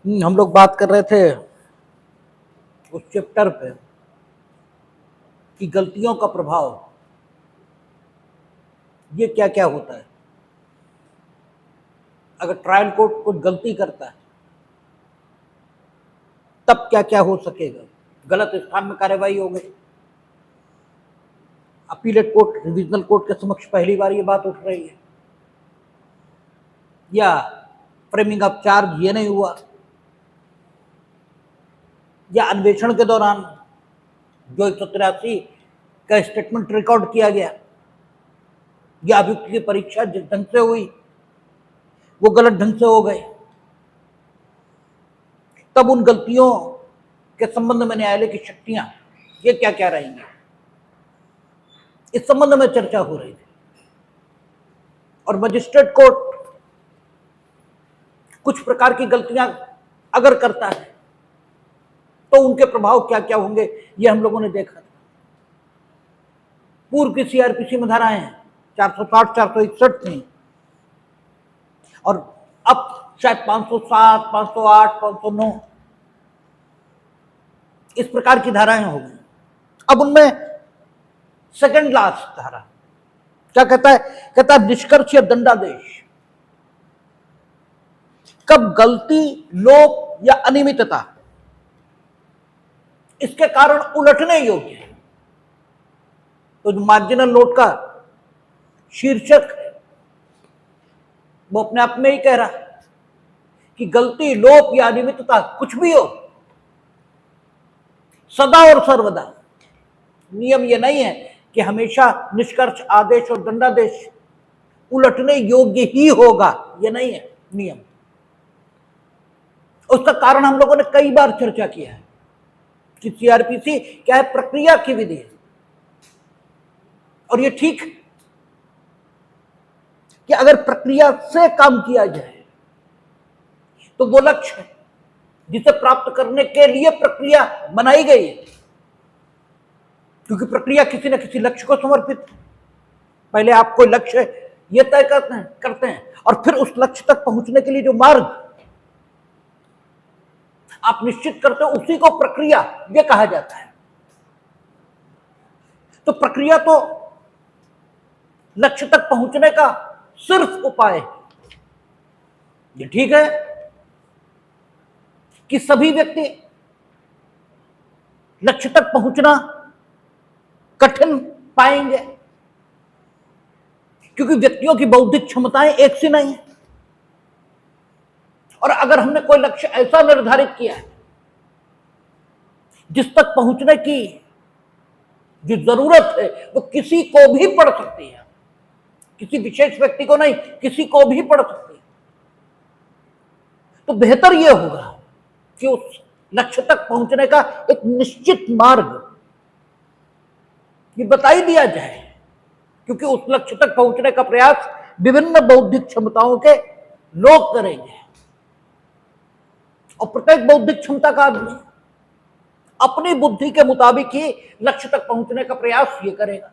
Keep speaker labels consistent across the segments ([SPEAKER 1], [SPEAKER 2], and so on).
[SPEAKER 1] हम लोग बात कर रहे थे उस चैप्टर पे कि गलतियों का प्रभाव ये क्या क्या होता है। अगर ट्रायल कोर्ट कुछ गलती करता है तब क्या क्या हो सकेगा। गलत स्थान में कार्यवाही हो गई, अपीलेट कोर्ट रिविजनल कोर्ट के समक्ष पहली बार ये बात उठ रही है, या फ्रेमिंग ऑफ चार्ज ये नहीं हुआ, या अन्वेषण के दौरान जो 183 का स्टेटमेंट रिकॉर्ड किया गया, या अभियुक्त की परीक्षा जिस ढंग से हुई वो गलत ढंग से हो गए, तब उन गलतियों के संबंध में न्यायालय की शक्तियां ये क्या क्या रहेंगी, इस संबंध में चर्चा हो रही थी। और मजिस्ट्रेट कोर्ट कुछ प्रकार की गलतियां अगर करता है तो उनके प्रभाव क्या क्या होंगे ये हम लोगों ने देखा। पूर्व की सीआरपीसी में धाराएं 460 461 थी, और अब शायद 507 508 509 इस प्रकार की धाराएं हो गई। अब उनमें सेकंड लास्ट धारा क्या कहता है? कहता है निष्कर्ष या दंडादेश कब गलती, लोप या अनियमितता इसके कारण उलटने योग्य है। तो जो मार्जिनल नोट का शीर्षक है वो अपने आप में ही कह रहा है कि गलती, लोप या अनियमितता कुछ भी हो, सदा और सर्वदा नियम ये नहीं है कि हमेशा निष्कर्ष, आदेश और दंडादेश उलटने योग्य ही होगा, ये नहीं है नियम। उसका कारण हम लोगों ने कई बार चर्चा किया है कि सीआरपीसी क्या है, प्रक्रिया की विधि है, और ये ठीक है कि अगर प्रक्रिया से काम किया जाए तो वो लक्ष्य है जिसे प्राप्त करने के लिए प्रक्रिया बनाई गई है, क्योंकि प्रक्रिया किसी न किसी लक्ष्य को समर्पित है। पहले आप कोई लक्ष्य ये तय करते हैं और फिर उस लक्ष्य तक पहुंचने के लिए जो मार्ग आप निश्चित करते हो उसी को प्रक्रिया ये कहा जाता है। तो प्रक्रिया तो लक्ष्य तक पहुंचने का सिर्फ उपाय है। ये ठीक है कि सभी व्यक्ति लक्ष्य तक पहुंचना कठिन पाएंगे, क्योंकि व्यक्तियों की बौद्धिक क्षमताएं एक सी नहीं है। और अगर हमने कोई लक्ष्य ऐसा निर्धारित किया है जिस तक पहुंचने की जो जरूरत है वो किसी को भी पड़ सकती है, किसी विशेष व्यक्ति को नहीं, किसी को भी पड़ सकती है, तो बेहतर यह होगा कि उस लक्ष्य तक पहुंचने का एक निश्चित मार्ग ये बता ही दिया जाए, क्योंकि उस लक्ष्य तक पहुंचने का प्रयास विभिन्न बौद्धिक क्षमताओं के लोग करेंगे, और प्रत्येक बौद्धिक क्षमता का आदमी अपनी बुद्धि के मुताबिक ही लक्ष्य तक पहुंचने का प्रयास ये करेगा।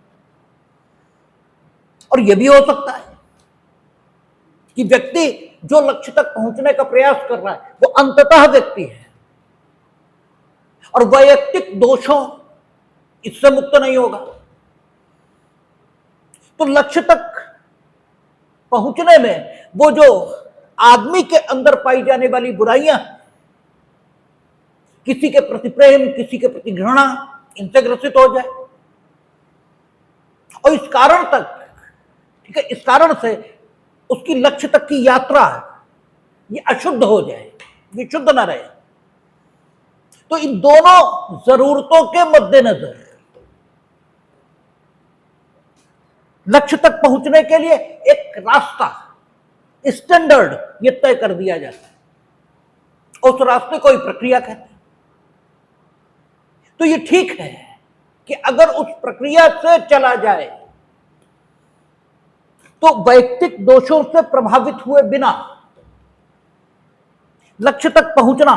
[SPEAKER 1] और यह भी हो सकता है कि व्यक्ति जो लक्ष्य तक पहुंचने का प्रयास कर रहा है वो अंततः व्यक्ति है और वैयक्तिक दोषों इससे मुक्त नहीं होगा। तो लक्ष्य तक पहुंचने में वो जो आदमी के अंदर पाई जाने वाली बुराइयां, किसी के प्रति प्रेम, किसी के प्रति घृणा, इनसे ग्रसित हो जाए, और इस कारण तक, ठीक है, इस कारण से उसकी लक्ष्य तक की यात्रा ये अशुद्ध हो जाए, ये शुद्ध ना रहे। तो इन दोनों जरूरतों के मद्देनजर लक्ष्य तक पहुंचने के लिए एक रास्ता, स्टैंडर्ड ये तय कर दिया जाता है, उस रास्ते को ही प्रक्रिया कहते हैं। तो ये ठीक है कि अगर उस प्रक्रिया से चला जाए तो वैयक्तिक दोषों से प्रभावित हुए बिना लक्ष्य तक पहुंचना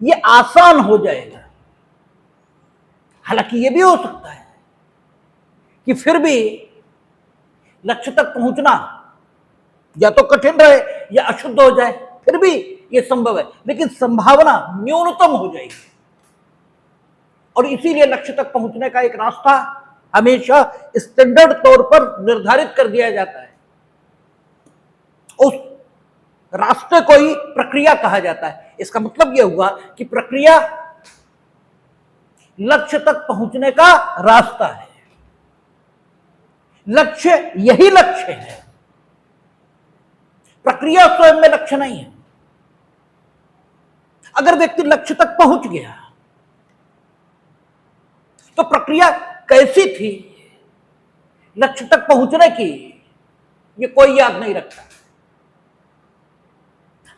[SPEAKER 1] यह आसान हो जाएगा। हालांकि यह भी हो सकता है कि फिर भी लक्ष्य तक पहुंचना या तो कठिन रहे या अशुद्ध हो जाए, फिर भी यह संभव है, लेकिन संभावना न्यूनतम हो जाएगी। और इसीलिए लक्ष्य तक पहुंचने का एक रास्ता हमेशा स्टैंडर्ड तौर पर निर्धारित कर दिया जाता है। उस रास्ते को ही प्रक्रिया कहा जाता है। इसका मतलब यह हुआ कि प्रक्रिया लक्ष्य तक पहुंचने का रास्ता है। लक्ष्य यही लक्ष्य है, प्रक्रिया स्वयं में लक्ष्य नहीं है। अगर व्यक्ति लक्ष्य तक पहुंच गया तो प्रक्रिया कैसी थी लक्ष्य तक पहुंचने की, यह कोई याद नहीं रखता।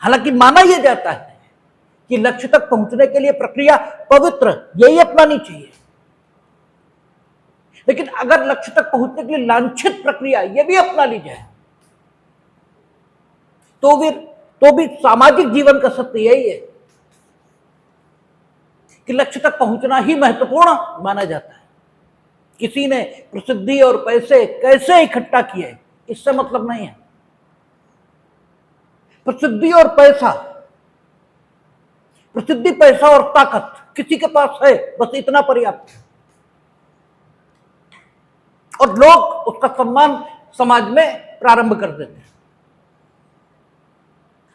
[SPEAKER 1] हालांकि माना यह जाता है कि लक्ष्य तक पहुंचने के लिए प्रक्रिया पवित्र यही अपनानी चाहिए, लेकिन अगर लक्ष्य तक पहुंचने के लिए लांछित प्रक्रिया यह भी अपना ली जाए तो भी सामाजिक जीवन का सत्य यही है कि लक्ष्य तक पहुंचना ही महत्वपूर्ण माना जाता है। किसी ने प्रसिद्धि और पैसे कैसे इकट्ठा किए इससे मतलब नहीं है। प्रसिद्धि और पैसा, प्रसिद्धि, पैसा और ताकत किसी के पास है, बस इतना पर्याप्त है, और लोग उसका सम्मान समाज में प्रारंभ कर देते हैं।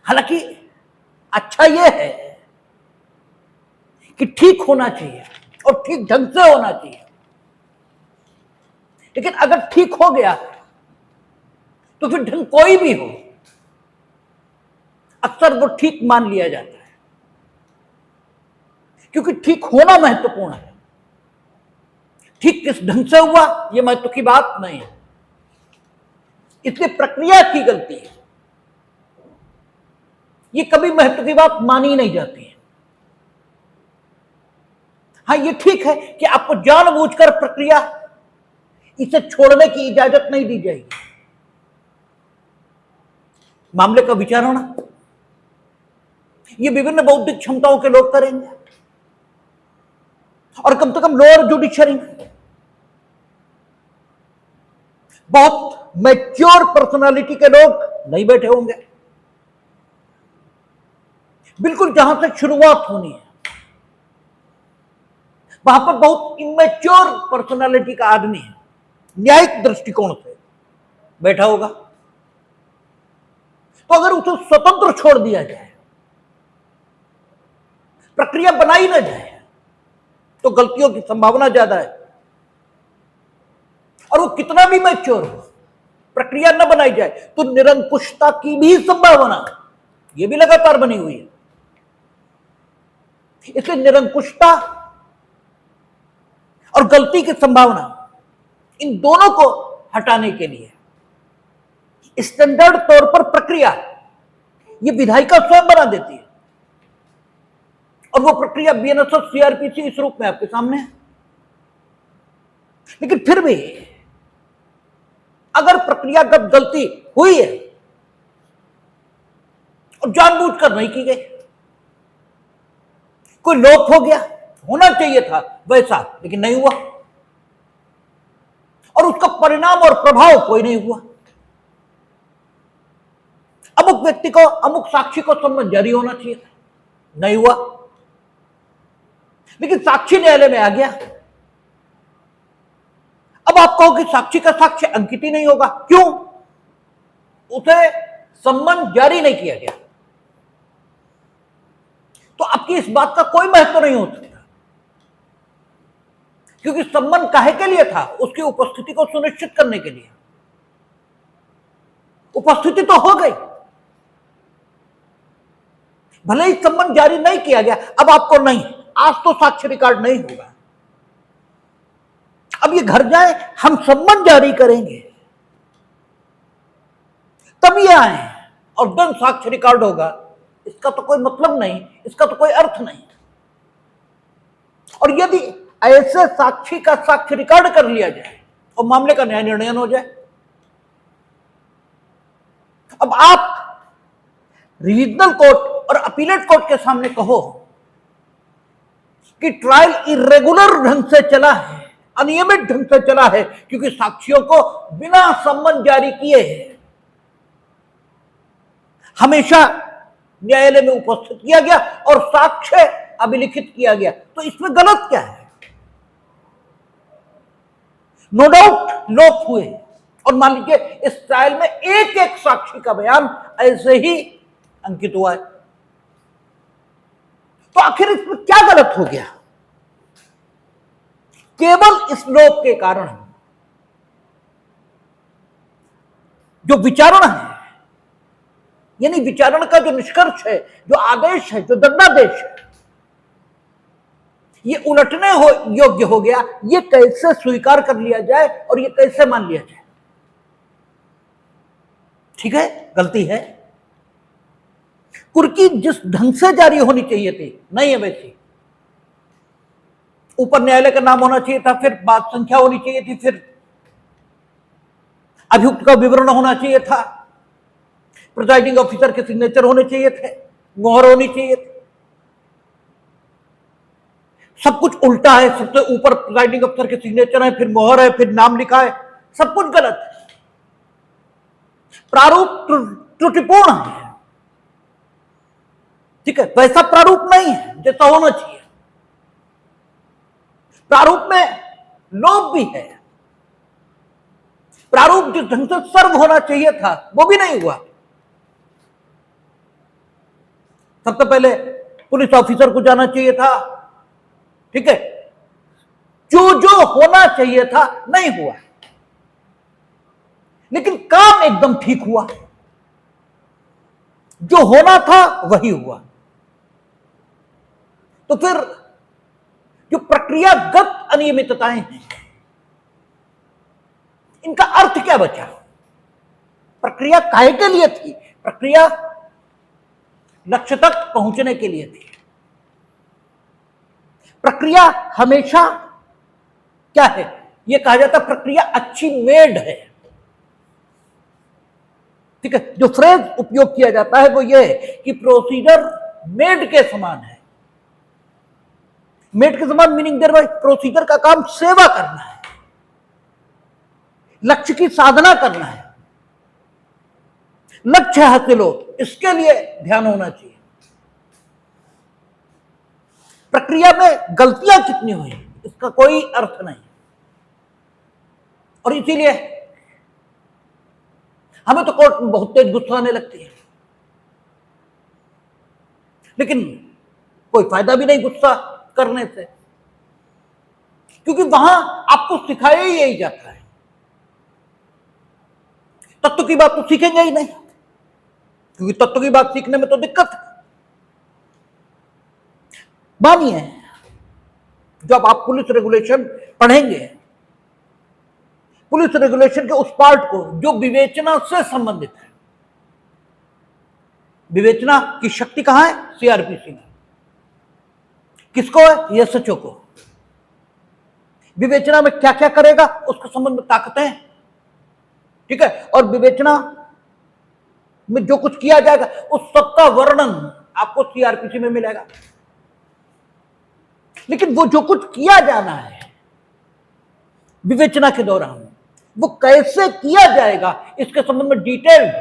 [SPEAKER 1] हालांकि अच्छा यह है कि ठीक होना चाहिए और ठीक ढंग से होना चाहिए, लेकिन अगर ठीक हो गया तो फिर ढंग कोई भी हो अक्सर वो ठीक मान लिया जाता है, क्योंकि ठीक होना महत्वपूर्ण है। ठीक किस ढंग से हुआ यह महत्व की बात नहीं है, इसलिए प्रक्रिया की गलती है, ये कभी महत्व की बात मानी नहीं जाती है। हाँ, ये ठीक है कि आपको जानबूझकर प्रक्रिया इसे छोड़ने की इजाजत नहीं दी जाएगी। मामले का विचार होना ये विभिन्न बौद्धिक क्षमताओं के लोग करेंगे, और कम से कम लोअर जुडिशरी में बहुत मैच्योर पर्सनालिटी के लोग नहीं बैठे होंगे। बिल्कुल जहां से शुरुआत होनी है वहां पर बहुत इमेच्योर पर्सनालिटी का आदमी है, न्यायिक दृष्टिकोण से बैठा होगा। तो अगर उसे स्वतंत्र छोड़ दिया जाए, प्रक्रिया बनाई ना जाए, तो गलतियों की संभावना ज्यादा है। और वो कितना भी मैच्योर हो, प्रक्रिया न बनाई जाए तो निरंकुशता की भी संभावना ये भी लगातार बनी हुई है। इसलिए निरंकुशता और गलती की संभावना, इन दोनों को हटाने के लिए स्टैंडर्ड तौर पर प्रक्रिया ये विधायिका स्वयं बना देती है, और वो प्रक्रिया बीएनएसएस सीआरपीसी इस रूप में आपके सामने है। लेकिन फिर भी अगर प्रक्रियागत गलती हुई है और जानबूझकर नहीं की गई, कोई लोप हो गया, होना चाहिए था वैसा लेकिन नहीं हुआ, और उसका परिणाम और प्रभाव कोई नहीं हुआ, अमुक व्यक्ति को, अमुक साक्षी को सम्मन जारी होना चाहिए था, नहीं हुआ, लेकिन साक्षी न्यायालय में आ गया। अब आप कहो कि साक्षी का साक्ष्य अंकित ही नहीं होगा, क्यों? उसे सम्मन जारी नहीं किया गया, तो आपकी इस बात का कोई महत्व नहीं हो सकता, क्योंकि सम्मन काहे के लिए था? उसकी उपस्थिति को सुनिश्चित करने के लिए। उपस्थिति तो हो गई, भले ही सम्मन जारी नहीं किया गया, अब आपको नहीं, आज तो साक्ष्य रिकॉर्ड नहीं होगा, अब ये घर जाए, हम सम्मन जारी करेंगे, तब ये आए और देन साक्ष्य रिकॉर्ड होगा, इसका तो कोई मतलब नहीं, इसका तो कोई अर्थ नहीं। और यदि ऐसे साक्षी का साक्ष्य रिकॉर्ड कर लिया जाए और मामले का न्याय निर्णय हो जाए, अब आप रीजनल कोर्ट और अपीलेट कोर्ट के सामने कहो कि ट्रायल इरेगुलर ढंग से चला है, अनियमित ढंग से चला है, क्योंकि साक्षियों को बिना सम्मन जारी किए हमेशा न्यायालय में उपस्थित किया गया और साक्ष्य अभिलिखित किया गया, तो इसमें गलत क्या है? नो डाउट लोप हुए, और मान लीजिए इस ट्रायल में एक एक साक्षी का बयान ऐसे ही अंकित हुआ है, तो आखिर इसमें क्या गलत हो गया? केवल इस लोप के कारण जो विचारण है, यानी विचारण का जो निष्कर्ष है, जो आदेश है, जो दंडादेश है, ये उलटने योग्य हो गया। ये कैसे स्वीकार कर लिया जाए और ये कैसे मान लिया जाए? ठीक है, गलती है। कुर्की जिस ढंग से जारी होनी चाहिए थी नहीं है वैसी। ऊपर न्यायालय का नाम होना चाहिए था, फिर बात संख्या होनी चाहिए थी, फिर अभियुक्त का विवरण होना चाहिए था, प्रिजाइडिंग ऑफिसर के सिग्नेचर होने चाहिए थे, मोहर होनी चाहिए थी। सब कुछ उल्टा है, सबसे ऊपर प्रिजाइडिंग ऑफिसर के सिग्नेचर है, फिर मोहर है, फिर नाम लिखा है, सब कुछ गलत है। प्रारूप त्रुटिपूर्ण है, ठीक है, वैसा प्रारूप नहीं है जैसा होना चाहिए। प्रारूप में लोभ भी है, प्रारूप जिस ढंग से सर्व होना चाहिए था वो भी नहीं हुआ। सबसे पहले पुलिस ऑफिसर को जाना चाहिए था, ठीक है, जो होना चाहिए था नहीं हुआ, लेकिन काम एकदम ठीक हुआ, जो होना था वही हुआ। तो फिर जो प्रक्रियागत अनियमितताएं हैं, इनका अर्थ क्या बचा? प्रक्रिया काहे के लिए थी? प्रक्रिया लक्ष्य तक पहुंचने के लिए थी। प्रक्रिया हमेशा क्या है? यह कहा जाता है प्रक्रिया अच्छी मेड है, ठीक है। जो फ्रेज उपयोग किया जाता है वो यह है कि प्रोसीजर मेड के समान है। मेड के समान मीनिंग देर बाय प्रोसीजर का काम सेवा करना है, लक्ष्य की साधना करना है, लक्ष्य हासिल हो इसके लिए ध्यान होना चाहिए। प्रक्रिया में गलतियां कितनी हुई इसका कोई अर्थ नहीं, और इसीलिए हमें तो कोर्ट में बहुत तेज गुस्सा आने लगती है, लेकिन कोई फायदा भी नहीं गुस्सा करने से, क्योंकि वहां आपको सिखाया ही यही जाता है। तत्व की बात तो सीखेंगे ही नहीं, क्योंकि तत्व की बात सीखने में तो दिक्कत है। मानिए जब आप पुलिस रेगुलेशन पढ़ेंगे, पुलिस रेगुलेशन के उस पार्ट को जो विवेचना से संबंधित है, विवेचना की शक्ति कहां है? सीआरपीसी में। किसको है? एसएचओ को। विवेचना में क्या क्या करेगा उसके संबंध में ताकतें, ठीक है, और विवेचना में जो कुछ किया जाएगा उस सबका वर्णन आपको सीआरपीसी में मिलेगा। लेकिन वो जो कुछ किया जाना है विवेचना के दौरान, वो कैसे किया जाएगा इसके संबंध में डिटेल्ड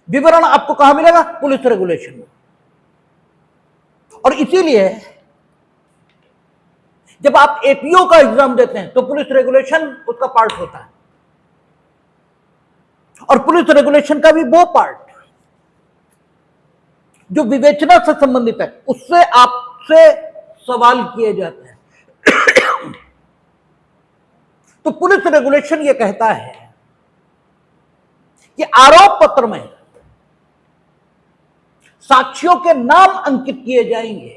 [SPEAKER 1] विवरण आपको कहां मिलेगा? पुलिस रेगुलेशन में। और इसीलिए जब आप एपीओ का एग्जाम देते हैं तो पुलिस रेगुलेशन उसका पार्ट होता है, और पुलिस रेगुलेशन का भी वो पार्ट जो विवेचना से संबंधित है, उससे आपसे सवाल किए जाते हैं। तो पुलिस रेगुलेशन ये कहता है कि आरोप पत्र में साक्ष्यों के नाम अंकित किए जाएंगे।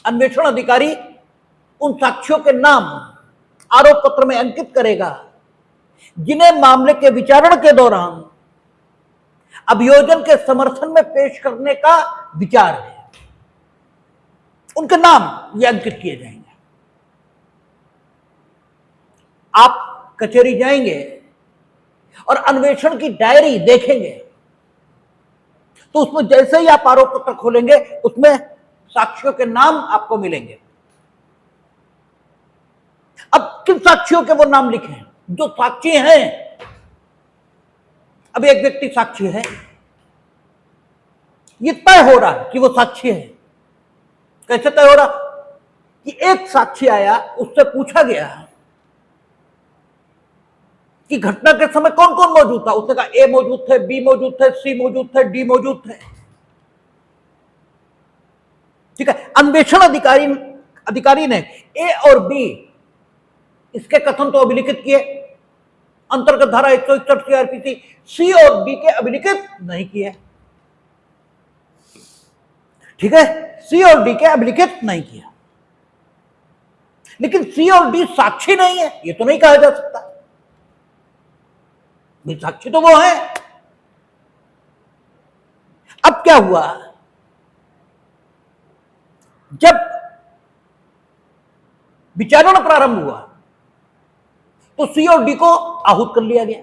[SPEAKER 1] अन्वेषण अधिकारी उन साक्ष्यों के नाम आरोप पत्र में अंकित करेगा जिन्हें मामले के विचारण के दौरान अभियोजन के समर्थन में पेश करने का विचार है। उनके नाम ये अंकित किए जाएंगे। आप कचहरी जाएंगे और अन्वेषण की डायरी देखेंगे तो उसमें जैसे ही आप आरोप पत्र खोलेंगे उसमें साक्ष्यों के नाम आपको मिलेंगे। अब किन साक्ष्यों के वो नाम लिखे हैं? जो साक्षी हैं। अब एक व्यक्ति साक्षी है, ये तय हो रहा कि वो साक्षी है। कैसे तय हो रहा कि एक साक्षी आया, उससे पूछा गया कि घटना के समय कौन कौन मौजूद था। उसने कहा ए मौजूद थे, बी मौजूद थे, सी मौजूद थे, डी मौजूद थे। ठीक है, अन्वेषण अधिकारी ने ए और बी इसके कथन तो अभिलिखित किए अंतर्गत धारा 161 सीआरपीसी, सी और डी के अभिलिखित नहीं किए। ठीक है, सी और डी के अभिलिखित नहीं किया। लेकिन सी और डी साक्षी नहीं है, ये तो नहीं कहा जा सकता। भाई साक्षी तो वो है। अब क्या हुआ, जब विचारण प्रारंभ हुआ तो सी और डी को आहूत कर लिया गया।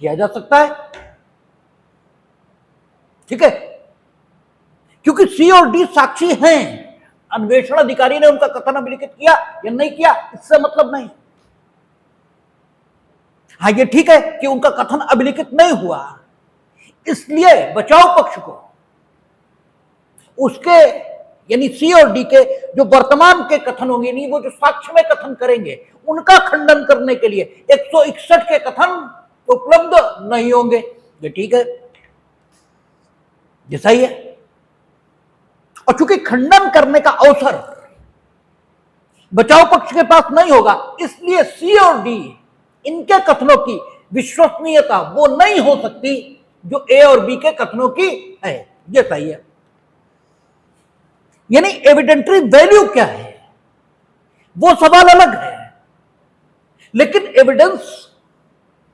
[SPEAKER 1] किया जा सकता है, ठीक है, क्योंकि सी और डी साक्षी हैं। अन्वेषण अधिकारी ने उनका कथन अभिलिखित किया या नहीं किया, इससे मतलब नहीं। हाँ, ये ठीक है कि उनका कथन अभिलिखित नहीं हुआ, इसलिए बचाव पक्ष को उसके यानी सी और डी के जो वर्तमान के कथन होंगे, नहीं वो जो साक्ष्य में कथन करेंगे, उनका खंडन करने के लिए 161 के कथन उपलब्ध नहीं होंगे। ये ठीक है, ये सही है। और चूंकि खंडन करने का अवसर बचाव पक्ष के पास नहीं होगा, इसलिए सी और डी इनके कथनों की विश्वसनीयता वो नहीं हो सकती जो ए और बी के कथनों की है। ये सही है। यानी एविडेंटरी वैल्यू क्या है वो सवाल अलग है, लेकिन एविडेंस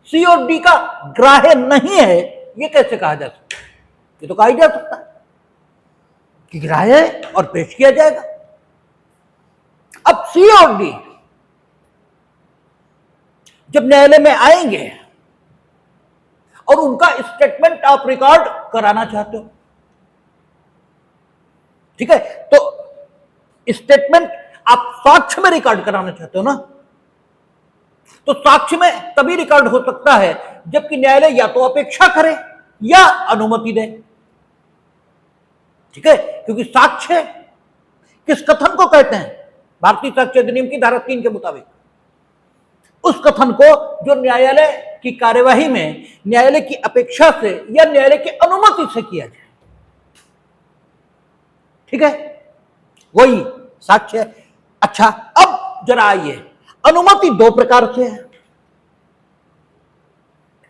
[SPEAKER 1] सी और डी का ग्राह्य नहीं है, ये कैसे कहा जा सकता है? ये तो कहा ही जा सकता है कि ग्राह्य है और पेश किया जाएगा। अब सी और डी जब न्यायालय में आएंगे और उनका स्टेटमेंट आप रिकॉर्ड कराना चाहते हो, ठीक है, तो स्टेटमेंट आप साक्ष्य में रिकॉर्ड कराना चाहते हो ना, तो साक्ष्य में तभी रिकॉर्ड हो सकता है जबकि न्यायालय या तो अपेक्षा करे या अनुमति दे। ठीक है, क्योंकि साक्ष्य किस कथन को कहते हैं? भारतीय साक्ष्य अधिनियम की धारा 3 के मुताबिक उस कथन को जो न्यायालय की कार्यवाही में न्यायालय की अपेक्षा से या न्यायालय की अनुमति से किया जाए। ठीक है, वही साक्ष्य। अच्छा, अब जरा आइए, अनुमति दो प्रकार से है,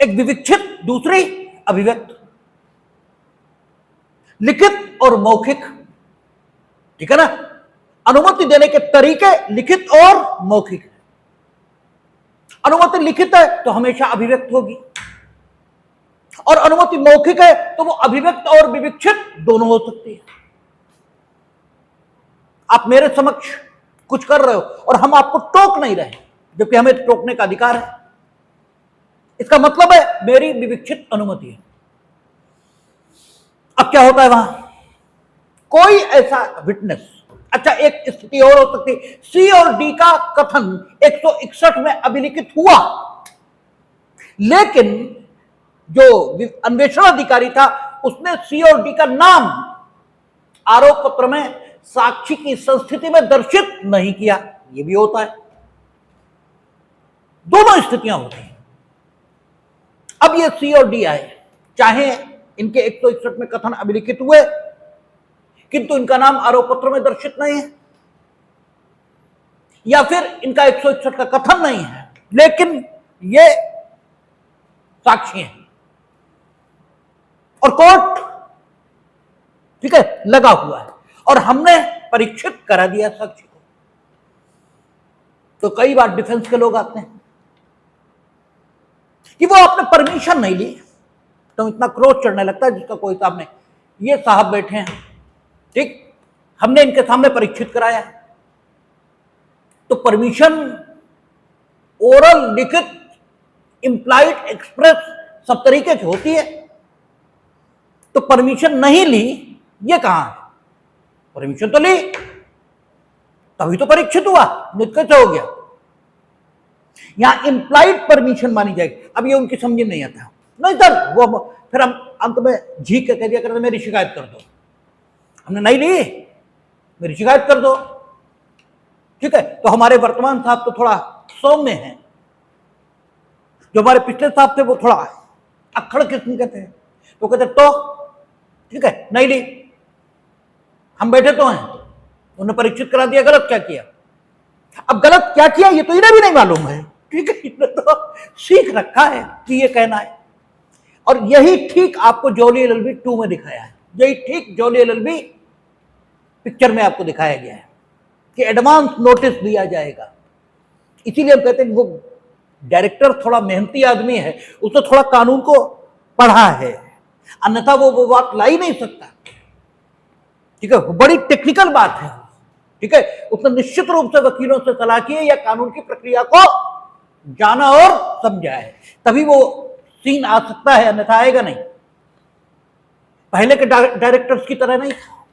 [SPEAKER 1] एक विविक्षित, दूसरी अभिव्यक्त, लिखित और मौखिक। ठीक है ना, अनुमति देने के तरीके लिखित और मौखिक है। अनुमति लिखित है तो हमेशा अभिव्यक्त होगी, और अनुमति मौखिक है तो वो अभिव्यक्त और विविक्षित दोनों हो सकती है। आप मेरे समक्ष कुछ कर रहे हो और हम आपको टोक नहीं रहे, जबकि हमें टोकने का अधिकार है। इसका मतलब है मेरी विविक्षित अनुमति है। अब क्या होता है वहां, कोई ऐसा विटनेस, अच्छा एक स्थिति और हो सकती, सी और डी का कथन 161 में अभिलिखित हुआ, लेकिन जो अन्वेषण अधिकारी था उसने सी और डी का नाम आरोप पत्र में साक्षी की संस्थिति में दर्शित नहीं किया। यह भी होता है, दोनों स्थितियां होती हैं। अब ये सी और डी आए, चाहे इनके 161 में कथन अभिलिखित हुए किंतु इनका नाम आरोप पत्र में दर्शित नहीं है, या फिर इनका 161 का कथन नहीं है लेकिन ये साक्षी हैं, और कोर्ट ठीक है लगा हुआ है और हमने परीक्षित करा दिया साक्षी को। तो कई बार डिफेंस के लोग आते हैं कि वो आपने परमिशन नहीं ली, तो इतना क्रोध चढ़ने लगता है जिसका कोई हिसाब नहीं। ये साहब बैठे हैं, ठीक, हमने इनके सामने परीक्षित कराया, तो परमिशन ओरल, लिखित, इंप्लाइड, एक्सप्रेस सब तरीके से होती है। तो परमिशन नहीं ली, ये कहां है? परमिशन तो ली तभी तो परीक्षित हुआ, नहीं कैसे हो गया? यहां इंप्लाइड परमिशन मानी जाएगी। अब ये उनकी समझ नहीं आता, नहीं सर, वो फिर हम अंत में झीक के कह दिया करते मेरी शिकायत कर दो। हमने नहीं ली, मेरी शिकायत कर दो। ठीक है, तो हमारे वर्तमान साहब तो थोड़ा सौम्य हैं, जो हमारे पिछले साहब थे वो थोड़ा अक्खड़ किस्म के थे। तो कहते तो ठीक है नहीं ली, हम बैठे तो हैं, उन्हें परीक्षित करा दिया, गलत क्या किया। अब गलत क्या किया ये तो इन्हें भी नहीं मालूम है। ठीक है, इन्हें तो सीख रखा है कि ये कहना है। और यही ठीक आपको जोली एलएलबी 2 में दिखाया है, यही ठीक जोली एलएलबी पिक्चर में आपको दिखाया गया है कि एडवांस नोटिस दिया जाएगा। इसीलिए हम कहते हैं कि वो डायरेक्टर थोड़ा मेहनती आदमी है, उसने थोड़ा कानून को पढ़ा है, अन्यथा वो बात ला ही नहीं सकता। ठीक है, बड़ी टेक्निकल बात है। ठीक है, उसने निश्चित रूप से वकीलों से सलाह की है या कानून की प्रक्रिया को जाना और समझा है, तभी वो सीन आ सकता है, अन्यथा आएगा नहीं। पहले के डायरेक्टर्स की तरह नहीं था,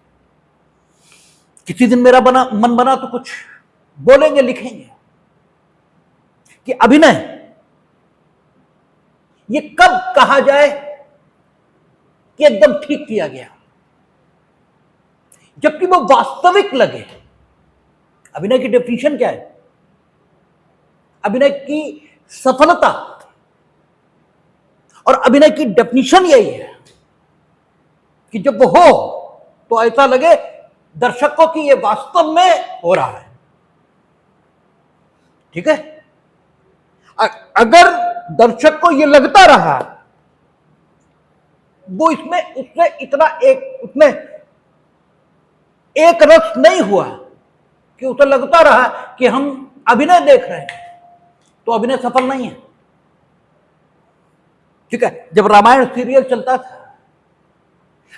[SPEAKER 1] किसी दिन मेरा मन बना तो कुछ बोलेंगे लिखेंगे कि अभिनय ये कब कहा जाए कि एकदम ठीक किया गया, जबकि वो वास्तविक लगे। अभिनय की डेफिनेशन क्या है? अभिनय की सफलता और अभिनय की डेफिनेशन यही है कि जब वो हो तो ऐसा लगे दर्शकों की ये वास्तव में हो रहा है। ठीक है, अगर दर्शक को ये लगता रहा वो इसमें उससे इतना उसमें एक रस नहीं हुआ कि उसे लगता रहा कि हम अभिनय देख रहे हैं, तो अभिनय सफल नहीं है। ठीक है, जब रामायण सीरियल चलता था,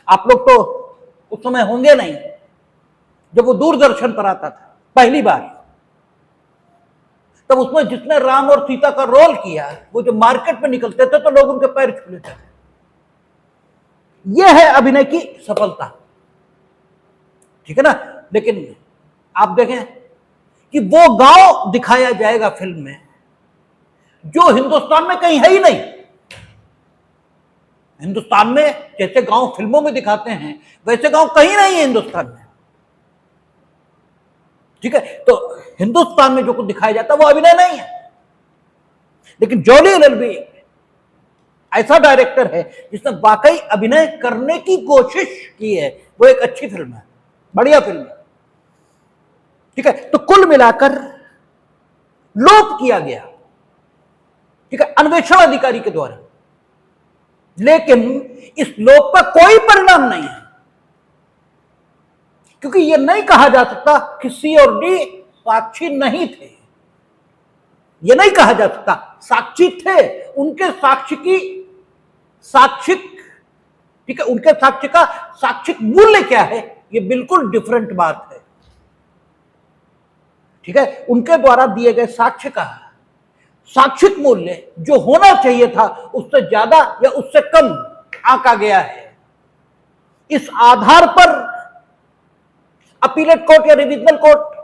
[SPEAKER 1] आप लोग तो उस समय होंगे नहीं, जब वो दूरदर्शन पर आता था पहली बार, तब उसमें जिसने राम और सीता का रोल किया, वो जो मार्केट में निकलते थे तो लोग उनके पैर छू लेते थे। यह है अभिनय की सफलता। ठीक है ना। लेकिन आप देखें कि वो गांव दिखाया जाएगा फिल्म में जो हिंदुस्तान में कहीं है ही नहीं। हिंदुस्तान में जैसे गांव फिल्मों में दिखाते हैं वैसे गांव कहीं नहीं है हिंदुस्तान में। ठीक है, तो हिंदुस्तान में जो कुछ दिखाया जाता है वो अभिनय नहीं है। लेकिन जॉली एलएलबी ऐसा डायरेक्टर है जिसने वाकई अभिनय करने की कोशिश की है। वो एक अच्छी फिल्म है, बढ़िया फिल्म है। ठीक है, तो कुल मिलाकर लोप किया गया, ठीक है, अन्वेषण अधिकारी के द्वारा, लेकिन इस लोप का कोई परिणाम नहीं है, क्योंकि यह नहीं कहा जा सकता कि सी और डी साक्षी नहीं थे। यह नहीं कहा जा सकता, साक्षी थे। उनके साक्ष्य की साक्षिक, ठीक है, उनके साक्ष्य का साक्षिक मूल्य क्या है, यह बिल्कुल डिफरेंट बात है। ठीक है, उनके द्वारा दिए गए साक्ष्य का साक्षिक मूल्य जो होना चाहिए था उससे ज्यादा या उससे कम आंका गया है। इस आधार पर अपीलेट कोर्ट या रिविजनल कोर्ट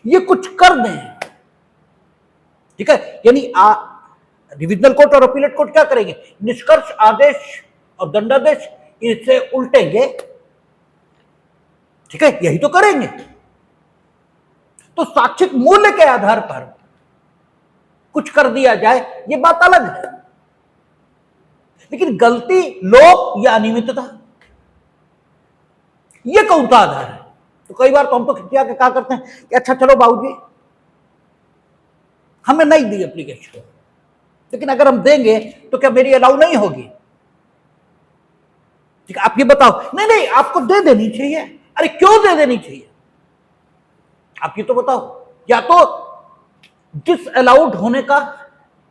[SPEAKER 1] ये कुछ कर दें। ठीक है, यानी रिविजनल कोर्ट और अपीलेट कोर्ट क्या करेंगे? निष्कर्ष आदेश और दंडादेश इसे उल्टेंगे। ठीक है, यही तो करेंगे। तो साक्षिक मूल्य के आधार पर कुछ कर दिया जाए ये बात अलग है, लेकिन गलती, लोप या अनियमितता ये कौन सा आधार है? तो कई बार तो हम तो खिंचा के क्या करते हैं कि अच्छा चलो बाबूजी हमें नहीं दी एप्लीकेशन, लेकिन अगर हम देंगे तो क्या मेरी अलाउ नहीं होगी? ठीक है, आप ये बताओ। नहीं नहीं, आपको दे देनी चाहिए। अरे क्यों दे देनी चाहिए? आप ये तो बताओ। या तो डिस अलाउड होने का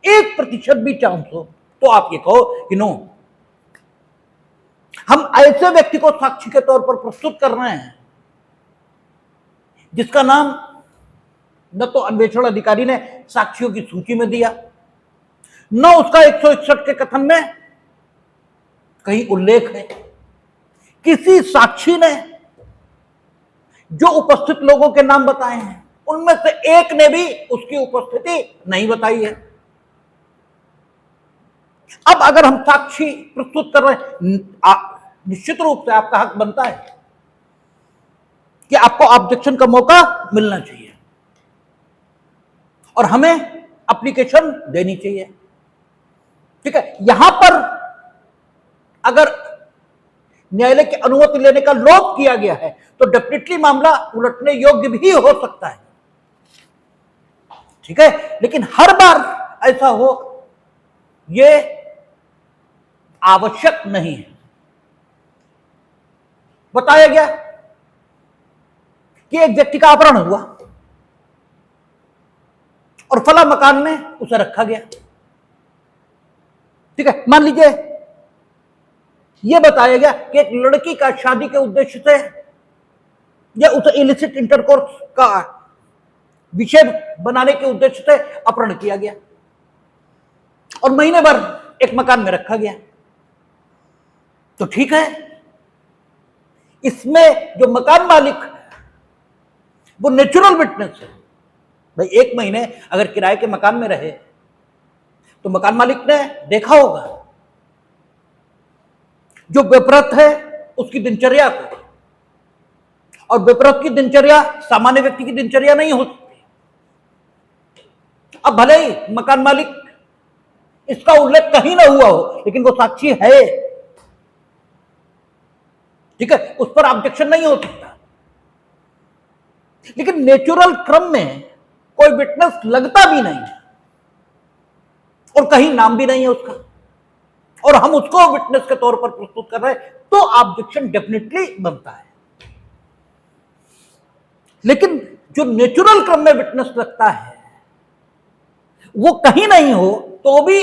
[SPEAKER 1] 1% भी चांस हो तो आप ये कहो कि नो, हम ऐसे व्यक्ति को साक्षी के तौर पर प्रस्तुत कर रहे हैं जिसका नाम न तो अन्वेषण अधिकारी ने साक्षियों की सूची में दिया, न उसका 161 के कथन में कहीं उल्लेख है। किसी साक्षी ने जो उपस्थित लोगों के नाम बताए हैं उनमें से एक ने भी उसकी उपस्थिति नहीं बताई है। अब अगर हम साक्षी प्रस्तुत कर रहे हैं, निश्चित रूप से आपका हक बनता है कि आपको ऑब्जेक्शन का मौका मिलना चाहिए और हमें एप्लीकेशन देनी चाहिए। ठीक है, यहां पर अगर न्यायालय की अनुमति लेने का लोभ किया गया है तो डेफिनेटली मामला उलटने योग्य भी हो सकता है। ठीक है, लेकिन हर बार ऐसा हो यह आवश्यक नहीं है। बताया गया कि एक व्यक्ति का अपहरण हुआ और फला मकान में उसे रखा गया। ठीक है, मान लीजिए यह बताया गया कि एक लड़की का शादी के उद्देश्य से या उसे इलिसिट इंटरकोर्स का विषय बनाने के उद्देश्य से अपहरण किया गया और महीने भर एक मकान में रखा गया। तो ठीक है, इसमें जो मकान मालिक वो नेचुरल विटनेस है। भाई एक महीने अगर किराए के मकान में रहे तो मकान मालिक ने देखा होगा जो विपरीत है उसकी दिनचर्या को, और विपरीत की दिनचर्या सामान्य व्यक्ति की दिनचर्या नहीं हो सकती। अब भले ही मकान मालिक इसका उल्लेख कहीं ना हुआ हो लेकिन वो साक्षी है। ठीक है, उस पर ऑब्जेक्शन नहीं हो सकता। लेकिन नेचुरल क्रम में कोई विटनेस लगता भी नहीं है और कहीं नाम भी नहीं है उसका, और हम उसको विटनेस के तौर पर प्रस्तुत कर रहे हैं तो ऑब्जेक्शन डेफिनेटली बनता है। लेकिन जो नेचुरल क्रम में विटनेस लगता है वो कहीं नहीं हो तो भी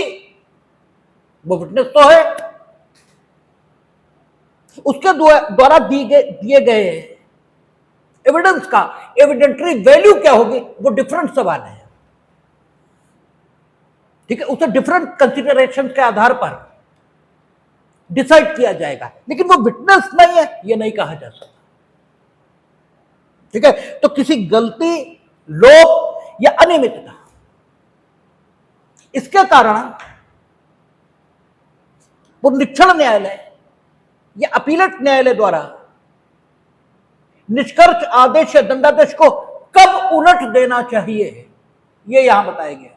[SPEAKER 1] वो विटनेस तो है। उसके द्वारा दिए गए एविडेंस का एविडेंटरी वैल्यू क्या होगी वो डिफरेंट सवाल है। ठीक है, उसे डिफरेंट कंसिडरेशन के आधार पर डिसाइड किया जाएगा, लेकिन वो विटनेस नहीं है ये नहीं कहा जा सकता। ठीक है, तो किसी गलती, लोप या अनियमितता इसके कारण वो निरीक्षण न्यायालय या अपीलेट न्यायालय द्वारा निष्कर्ष आदेश या दंडादेश को कब उलट देना चाहिए ये यहां बताया गया,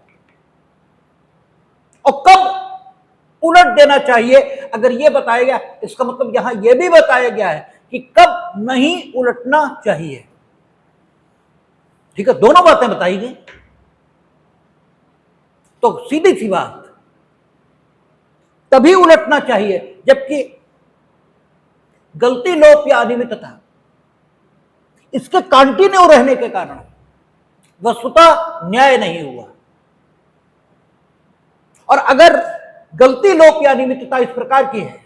[SPEAKER 1] और कब उलट देना चाहिए अगर यह बताया गया, इसका मतलब यहां यह भी बताया गया है कि कब नहीं उलटना चाहिए। ठीक है, दोनों बातें बताई गई। तो सीधी सी बात, तभी उलटना चाहिए जबकि गलती, लोप या अनियमितता इसके कंटिन्यू रहने के कारण वस्तुतः न्याय नहीं हुआ। और अगर गलती, लोप या अनियमितता इस प्रकार की है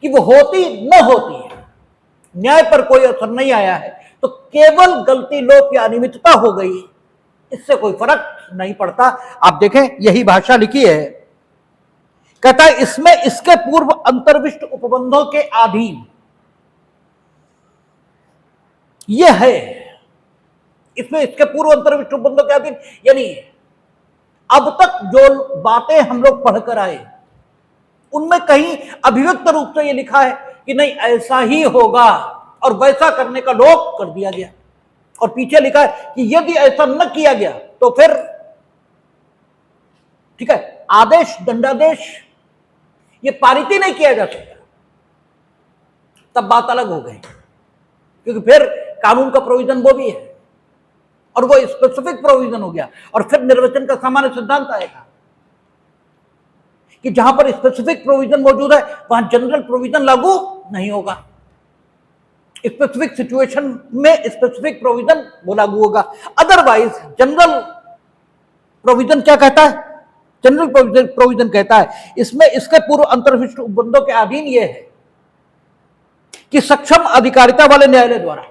[SPEAKER 1] कि वो होती न होती है, न्याय पर कोई असर नहीं आया है, तो केवल गलती, लोप या अनियमितता हो गई, इससे कोई फर्क नहीं पड़ता। आप देखें यही भाषा लिखी है, कहता है इसमें इसके पूर्व अंतर्विष्ट उपबंधों के अधीन, यह है इसमें इसके पूर्व अंतर्विष्ट उपबंधों के अधीन, यानी अब तक जो बातें हम लोग पढ़कर आए उनमें कहीं अभिव्यक्त रूप से यह लिखा है कि नहीं ऐसा ही होगा और वैसा करने का लोप कर दिया गया, और पीछे लिखा है कि यदि ऐसा न किया गया तो फिर ठीक है आदेश, दंडादेश ये पारित ही नहीं किया जा सकता। तब बात अलग हो गई, क्योंकि फिर कानून का प्रोविजन वो भी है और वो स्पेसिफिक प्रोविजन हो गया, और फिर निर्वचन का सामान्य सिद्धांत आएगा कि जहां पर स्पेसिफिक प्रोविजन मौजूद है वहां जनरल प्रोविजन लागू नहीं होगा। स्पेसिफिक सिचुएशन में स्पेसिफिक प्रोविजन वो लागू होगा। अदरवाइज जनरल प्रोविजन क्या कहता है? जनरल प्रोविजन कहता है इसमें इसके पूर्व अंतर्विष्ट उपबंधों के अधीन यह है कि सक्षम अधिकारिता वाले न्यायालय द्वारा,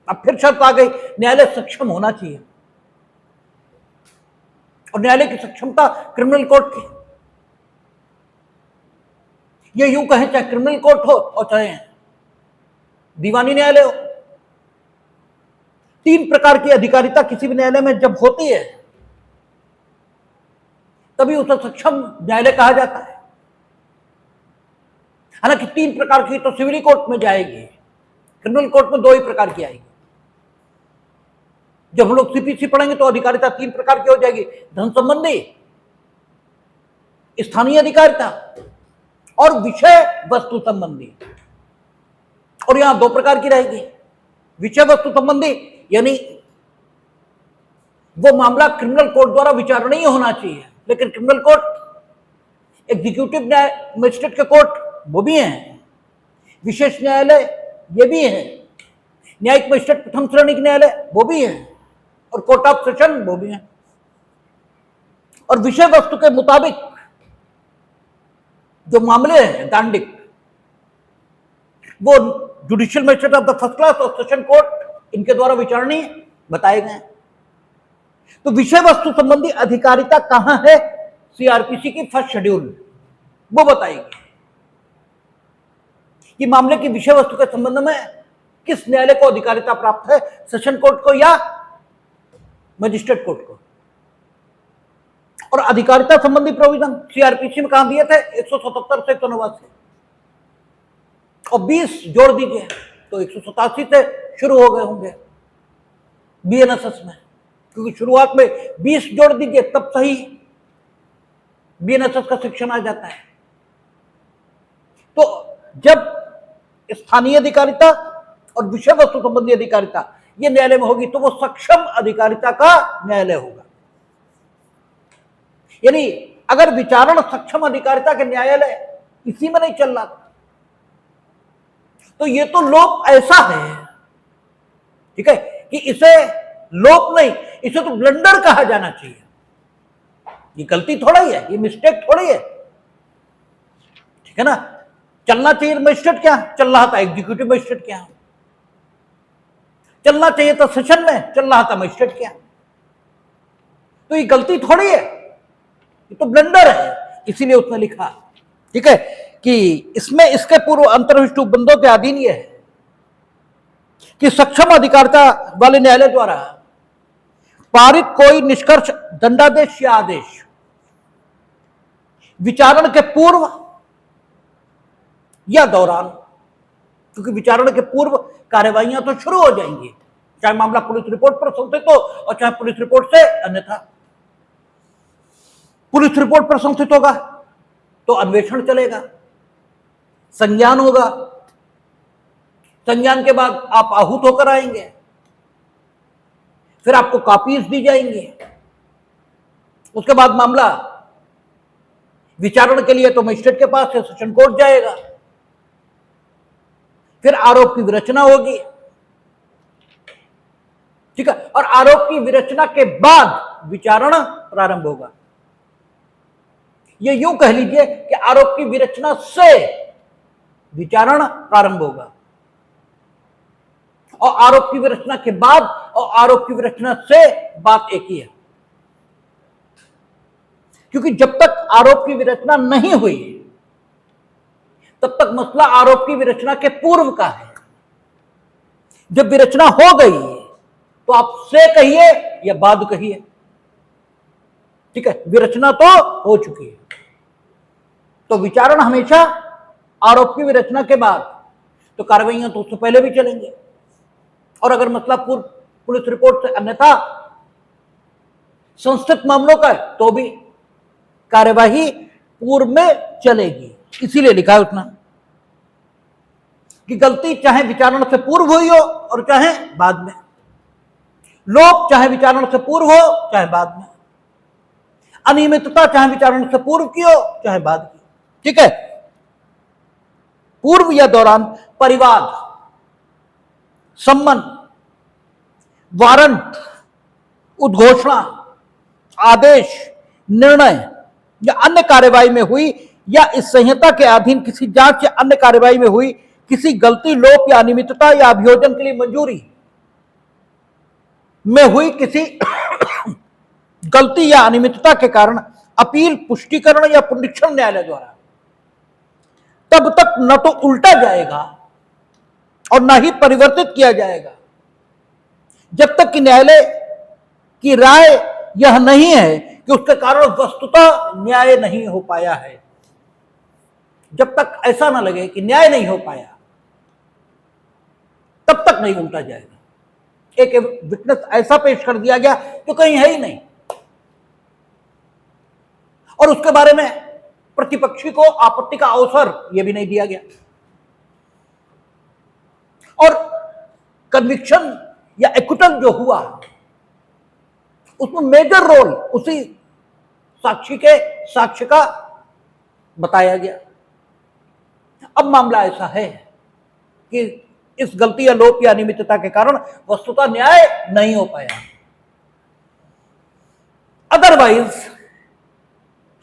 [SPEAKER 1] अब फिर शर्त आ गई, न्यायालय सक्षम होना चाहिए, और न्यायालय की सक्षमता क्रिमिनल कोर्ट की, ये यूं कहें चाहे क्रिमिनल कोर्ट हो और चाहे दीवानी न्यायालय हो, तीन प्रकार की अधिकारिता किसी भी न्यायालय में जब होती है तभी उसे सक्षम न्यायालय कहा जाता है। हालांकि 3 प्रकार की तो सिविल कोर्ट में जाएगी, क्रिमिनल कोर्ट में 2 ही प्रकार की आएगी। जब हम लोग सीपीसी पढ़ेंगे तो अधिकारिता 3 प्रकार की हो जाएगी, धन संबंधी, स्थानीय अधिकारिता और विषय वस्तु संबंधी। और यहां 2 प्रकार की रहेगी। विषय वस्तु संबंधी यानी वो मामला क्रिमिनल कोर्ट द्वारा विचारणीय होना चाहिए, लेकिन क्रिमिनल कोर्ट, एग्जीक्यूटिव मजिस्ट्रेट के कोर्ट वो भी हैं, विशेष न्यायालय ये भी है, न्यायिक मजिस्ट्रेट प्रथम श्रेणी के न्यायालय वो भी है, और कोर्ट ऑफ सेशन वो भी है। और विषय वस्तु के मुताबिक जो मामले हैं दांडिक, वो judicial magistrate of the first class और सेशन कोर्ट इनके द्वारा विचारणीय बताए गए। तो विषय वस्तु संबंधी अधिकारिता कहां है? सीआरपीसी की फर्स्ट शेड्यूल वो बताएगी कि मामले की विषय वस्तु के संबंध में किस न्यायालय को अधिकारिता प्राप्त है, सेशन कोर्ट को या मजिस्ट्रेट कोर्ट को। और अधिकारिता संबंधी प्रोविजन सीआरपीसी में कहां दिए थे? 177 से 189 और 20 जोड़ दीजिए तो 187 से शुरू हो गए होंगे बीएनएसएस में, क्योंकि शुरुआत में 20 जोड़ दीजिए तब सही बीएनएसएस का सेक्शन आ जाता है। तो जब स्थानीय अधिकारिता और विषय वस्तु संबंधी अधिकारिता ये न्यायालय में होगी तो वो सक्षम अधिकारिता का न्यायालय होगा। यानी अगर विचारण सक्षम अधिकारिता के न्यायालय इसी में नहीं चल रहा तो ये तो लोप ऐसा है, ठीक है, कि इसे लोप नहीं, इसे तो ब्लंडर कहा जाना चाहिए। ये गलती थोड़ा ही है, ये मिस्टेक थोड़ी है, ठीक है ना। चलना चाहिए मजिस्ट्रेट क्या चल रहा था, एग्जीक्यूटिव मजिस्ट्रेट क्या चलना चाहिए था, सेशन में चल रहा था मजिस्ट्रेट क्या। तो ये गलती थोड़ी है, ये तो ब्लंडर है, इसीलिए उसने लिखा, ठीक है, कि इसमें इसके पूर्व अंतर्विष्ट बंदों के अधीन यह है कि सक्षम अधिकारिता वाले न्यायालय द्वारा पारित कोई निष्कर्ष, दंडादेश या आदेश विचारण के पूर्व या दौरान, क्योंकि विचारण के पूर्व कार्यवाहियां तो शुरू हो जाएंगी, चाहे मामला पुलिस रिपोर्ट पर संस्थित हो और चाहे पुलिस रिपोर्ट से अन्यथा। पुलिस रिपोर्ट पर संस्थित होगा तो अन्वेषण चलेगा, संज्ञान होगा, संज्ञान के बाद आप आहूत होकर आएंगे, फिर आपको कॉपीज दी जाएंगी, उसके बाद मामला विचारण के लिए तो मजिस्ट्रेट के पास से सेशन कोर्ट जाएगा, फिर आरोप की विरचना होगी, ठीक है, और आरोप की विरचना के बाद विचारण प्रारंभ होगा। ये यूं कह लीजिए कि आरोप की विरचना से विचारण प्रारंभ होगा, और आरोप की विरचना के बाद और आरोप की विरचना से बात एक ही है, क्योंकि जब तक आरोप की विरचना नहीं हुई तब तक मसला आरोप की विरचना के पूर्व का है। जब विरचना हो गई तो आप से कहिए या बाद कहिए, ठीक है, विरचना तो हो चुकी है। तो विचारण हमेशा आरोप की विरचना के बाद, तो कार्रवाइयां तो उससे पहले भी चलेंगे, और अगर मसला पूर्व पुलिस रिपोर्ट से अन्यथा संस्थित मामलों का है तो भी कार्यवाही पूर्व में चलेगी। इसीलिए लिखा है उतना कि गलती चाहे विचारण से पूर्व हुई हो और चाहे बाद में, लोप चाहे विचारण से पूर्व हो चाहे बाद में, अनियमितता चाहे विचारण से पूर्व की हो चाहे बाद की, ठीक है। पूर्व या दौरान परिवाद, सम्मन, वारंट, उद्घोषणा, आदेश, निर्णय या अन्य कार्यवाही में हुई या इस संहिता के अधीन किसी जांच या अन्य कार्यवाही में हुई किसी गलती, लोप या अनियमितता या अभियोजन के लिए मंजूरी में हुई किसी गलती या अनियमितता के कारण अपील, पुष्टिकरण या पुनरीक्षण न्यायालय द्वारा तब तक न तो उल्टा जाएगा और न ही परिवर्तित किया जाएगा जब तक कि न्यायालय की राय यह नहीं है कि उसके कारण वस्तुतः न्याय नहीं हो पाया है। जब तक ऐसा ना लगे कि न्याय नहीं हो पाया, तब तक नहीं उल्टा जाएगा। एक विटनेस ऐसा पेश कर दिया गया जो कहीं है ही नहीं, और उसके बारे में प्रतिपक्षी को आपत्ति का अवसर यह भी नहीं दिया गया। और कन्विक्शन या एक्विटल जो हुआ, उसमें मेजर रोल उसी साक्षी के साक्ष्य का बताया गया। अब मामला ऐसा है कि इस गलती या लोप या अनियमितता के कारण वस्तुतः न्याय नहीं हो पाया। अदरवाइज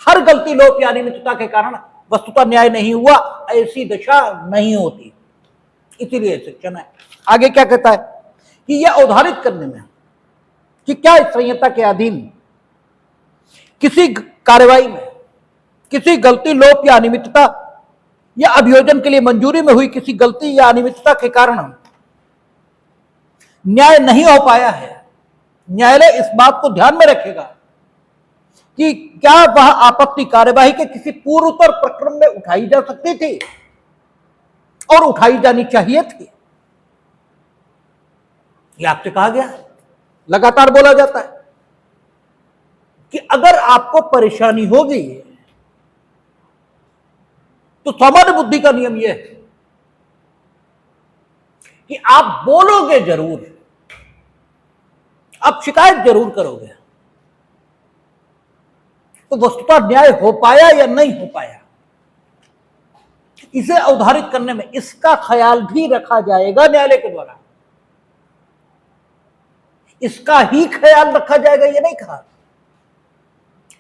[SPEAKER 1] हर गलती लोप या अनियमितता के कारण वस्तुतः न्याय नहीं हुआ, ऐसी दशा नहीं होती। इसीलिए सेक्शन है। आगे क्या कहता है कि यह अवधारित करने में कि क्या इस संहिता के अधीन किसी कार्यवाही में किसी गलती, लोप या अनियमितता या अभियोजन के लिए मंजूरी में हुई किसी गलती या अनियमितता के कारण न्याय नहीं हो पाया है, न्यायालय इस बात को ध्यान में रखेगा कि क्या वह आपत्ति कार्यवाही के किसी पूर्वोत्तर प्रक्रम में उठाई जा सकती थी और उठाई जानी चाहिए थी। यह आपसे कहा गया, लगातार बोला जाता है कि अगर आपको परेशानी होगी तो सामान्य बुद्धि का नियम यह है कि आप बोलोगे जरूर, आप शिकायत जरूर करोगे, तो वस्तुतः न्याय हो पाया या नहीं हो पाया, इसे अवधारित करने में इसका ख्याल भी रखा जाएगा न्यायालय के द्वारा। इसका ही ख्याल रखा जाएगा ये नहीं कहा,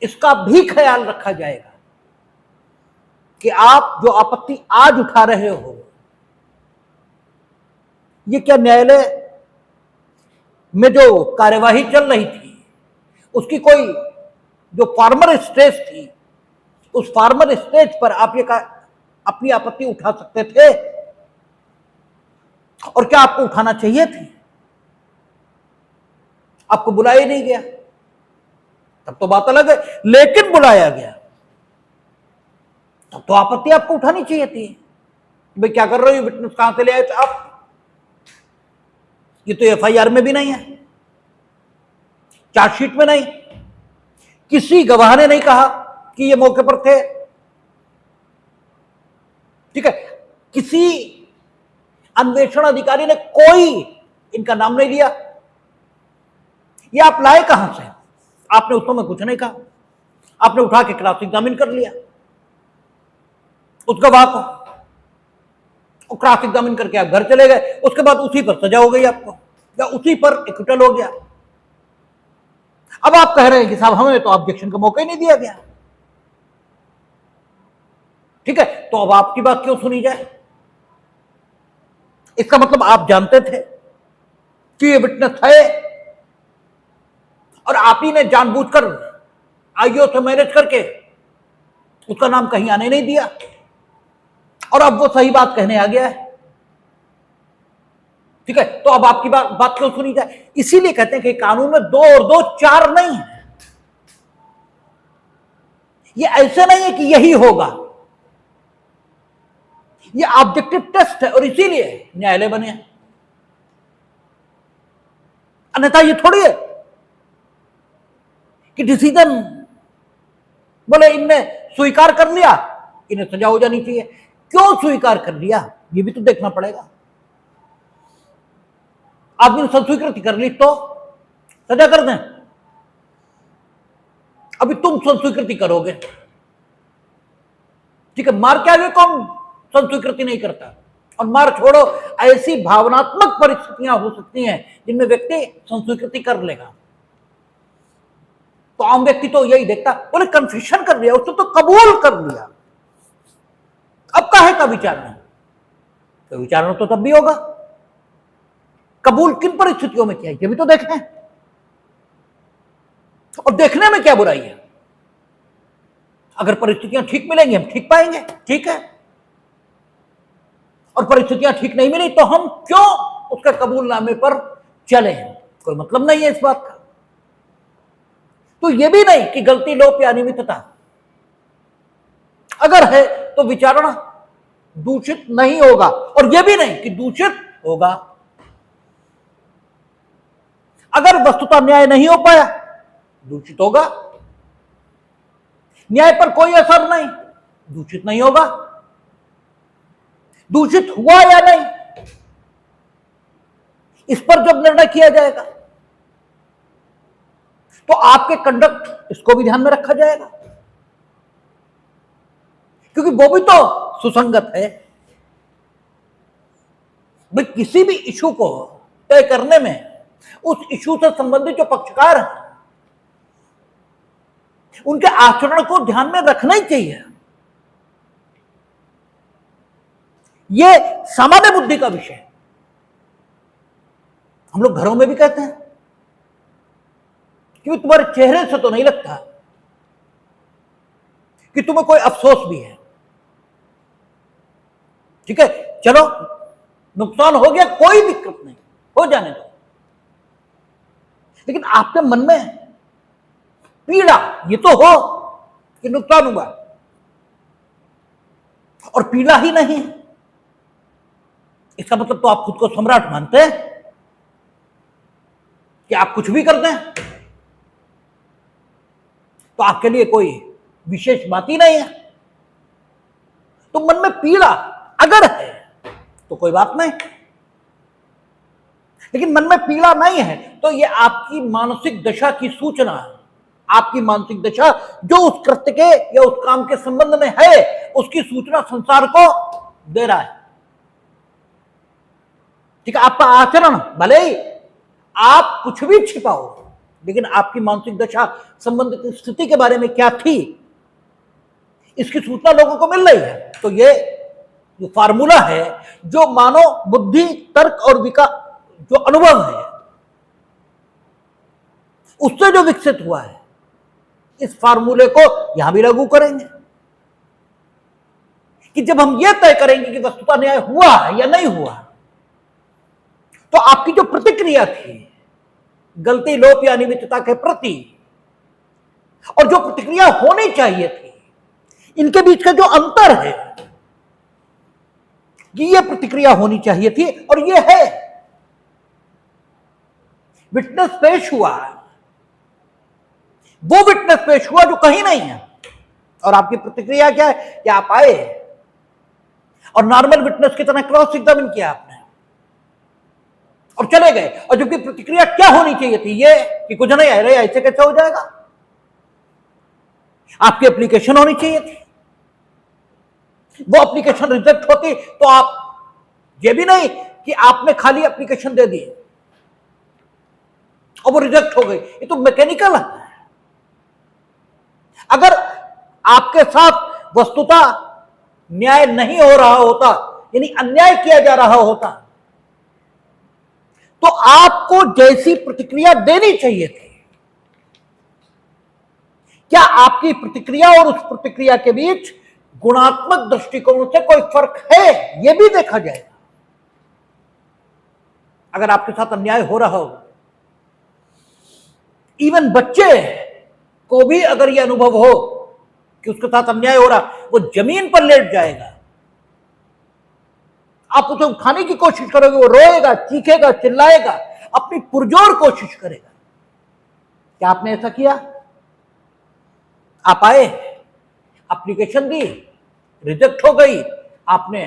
[SPEAKER 1] इसका भी ख्याल रखा जाएगा कि आप जो आपत्ति आज उठा रहे हो, ये क्या न्यायालय में जो कार्यवाही चल रही थी उसकी कोई जो फॉर्मल स्टेज थी, उस फॉर्मल स्टेज पर आप ये अपनी आपत्ति उठा सकते थे, और क्या आपको उठाना चाहिए थी? आपको बुलाया नहीं गया, तब तो बात अलग है, लेकिन बुलाया गया तब तो आपत्ति आपको उठानी चाहिए थी। भाई क्या कर रहे हो, विटनेस कहां से ले आए थे आप? ये तो एफआईआर में भी नहीं है, चार्जशीट में नहीं, किसी गवाह ने नहीं कहा कि ये मौके पर थे। ठीक है, किसी अन्वेषण अधिकारी ने कोई इनका नाम नहीं लिया। ये आप लाए कहां से? आपने उस समय कुछ नहीं कहा, आपने उठा के क्रॉस एग्जामिन कर लिया उस गवाह को, क्रॉस एग्जामिन करके आप घर चले गए। उसके बाद उसी पर सजा हो गई आपको, या उसी पर एक्विटल हो गया। अब आप कह रहे हैं कि साहब हमें तो ऑब्जेक्शन का मौका ही नहीं दिया गया। ठीक है, तो अब आपकी बात क्यों सुनी जाए? इसका मतलब आप जानते थे कि ये विटनेस है, और आप ही ने जानबूझकर आईओ से मैनेज करके उसका नाम कहीं आने नहीं दिया, और अब वो सही बात कहने आ गया है। ठीक है, तो अब आपकी बात क्यों सुनी जाए? इसीलिए कहते हैं कि कानून में 2 और 2 4 नहीं है। ये ऐसे नहीं है कि यही होगा, ये ऑब्जेक्टिव टेस्ट है, और इसीलिए न्यायालय बने हैं। अन्यथा ये थोड़ी है कि डिसीजन बोले इनने स्वीकार कर लिया, इन्हें सजा हो जानी चाहिए। क्यों स्वीकार कर लिया ये भी तो देखना पड़ेगा। आदमी ने संस्वीकृति कर ली तो सजा कर दें? अभी तुम संस्वीकृति करोगे, ठीक है, मार के आगे कौन संस्वीकृति नहीं करता? और मार छोड़ो, ऐसी भावनात्मक परिस्थितियां हो सकती हैं जिनमें व्यक्ति संस्वीकृति कर लेगा। तो आम व्यक्ति तो यही देखता, बोले कन्फेशन कर लिया, उसने तो कबूल कर लिया, अब काहे का विचारना? तो विचारना तो तब भी होगा, कबूल किन परिस्थितियों में किया ये भी तो देखें। और देखने में क्या बुराई है? अगर परिस्थितियां ठीक मिलेंगी हम ठीक पाएंगे, ठीक है, और परिस्थितियां ठीक नहीं मिली तो हम क्यों उसके कबूलनामे पर चले? कोई मतलब नहीं है इस बात का। तो ये भी नहीं कि गलती लोप या अनियमितता अगर है तो विचारणा दूषित नहीं होगा, और यह भी नहीं कि दूषित होगा। अगर वस्तुतः न्याय नहीं हो पाया, दूषित होगा। न्याय पर कोई असर नहीं, दूषित नहीं होगा। दूषित हुआ या नहीं, इस पर जब निर्णय किया जाएगा तो आपके कंडक्ट इसको भी ध्यान में रखा जाएगा, क्योंकि वो भी तो सुसंगत है। भाई किसी भी इशू को तय करने में उस इशू से संबंधित जो पक्षकार हैं उनके आचरण को ध्यान में रखना ही चाहिए। यह सामान्य बुद्धि का विषय है। हम लोग घरों में भी कहते हैं कि तुम्हारे चेहरे से तो नहीं लगता कि तुम्हें कोई अफसोस भी है। ठीक है, चलो नुकसान हो गया, कोई दिक्कत नहीं, हो जाने दो। लेकिन आपके मन में पीड़ा ये तो हो कि नुकसान हुआ, और पीड़ा ही नहीं, इसका मतलब तो आप खुद को सम्राट मानते हैं कि आप कुछ भी कर दें तो आपके लिए कोई विशेष बात ही नहीं है। तो मन में पीड़ा अगर है तो कोई बात नहीं, लेकिन मन में पीड़ा नहीं है तो यह आपकी मानसिक दशा की सूचना है। आपकी मानसिक दशा जो उस कृत्य के या उस काम के संबंध में है, उसकी सूचना संसार को दे रहा है। ठीक है, आपका आचरण भले ही आप कुछ भी छिपाओ, लेकिन आपकी मानसिक दशा संबंधित स्थिति के बारे में क्या थी, इसकी सूचना लोगों को मिल रही है। तो ये जो फार्मूला है, जो मानव बुद्धि, तर्क और जो अनुभव है उससे जो विकसित हुआ है, इस फार्मूले को यहां भी लागू करेंगे कि जब हम यह तय करेंगे कि वस्तुतः न्याय हुआ है या नहीं हुआ, तो आपकी जो प्रतिक्रिया थी गलती, लोप या अनियमितता के प्रति, और जो प्रतिक्रिया होनी चाहिए थी, इनके बीच का जो अंतर है कि यह प्रतिक्रिया होनी चाहिए थी और यह है। विटनेस पेश हुआ, वो विटनेस पेश हुआ जो कहीं नहीं है, और आपकी प्रतिक्रिया क्या है कि आप आए और नॉर्मल विटनेस की तरह क्रॉस एग्जामिन किया आपने और चले गए, और जबकि प्रतिक्रिया क्या होनी चाहिए थी, ये कि कुछ नहीं है, ऐसे कैसे हो जाएगा। आपकी एप्लीकेशन होनी चाहिए थी, वो एप्लीकेशन रिजेक्ट होती तो आप ये भी नहीं कि आपने खाली एप्लीकेशन दे दी और वो रिजेक्ट हो गई, ये तो मैकेनिकल है। अगर आपके साथ वस्तुतः न्याय नहीं हो रहा होता, यानी अन्याय किया जा रहा होता, तो आपको जैसी प्रतिक्रिया देनी चाहिए थी, क्या आपकी प्रतिक्रिया और उस प्रतिक्रिया के बीच गुणात्मक दृष्टिकोण से कोई फर्क है, यह भी देखा जाएगा। अगर आपके साथ अन्याय हो रहा हो, इवन बच्चे को भी अगर यह अनुभव हो कि उसके साथ अन्याय हो रहा, वो जमीन पर लेट जाएगा, आप उसे उठाने की कोशिश करोगे, वो रोएगा, चीखेगा, चिल्लाएगा, अपनी पुरजोर कोशिश करेगा। क्या आपने ऐसा किया? आप आए, एप्लीकेशन दी, रिजेक्ट हो गई, आपने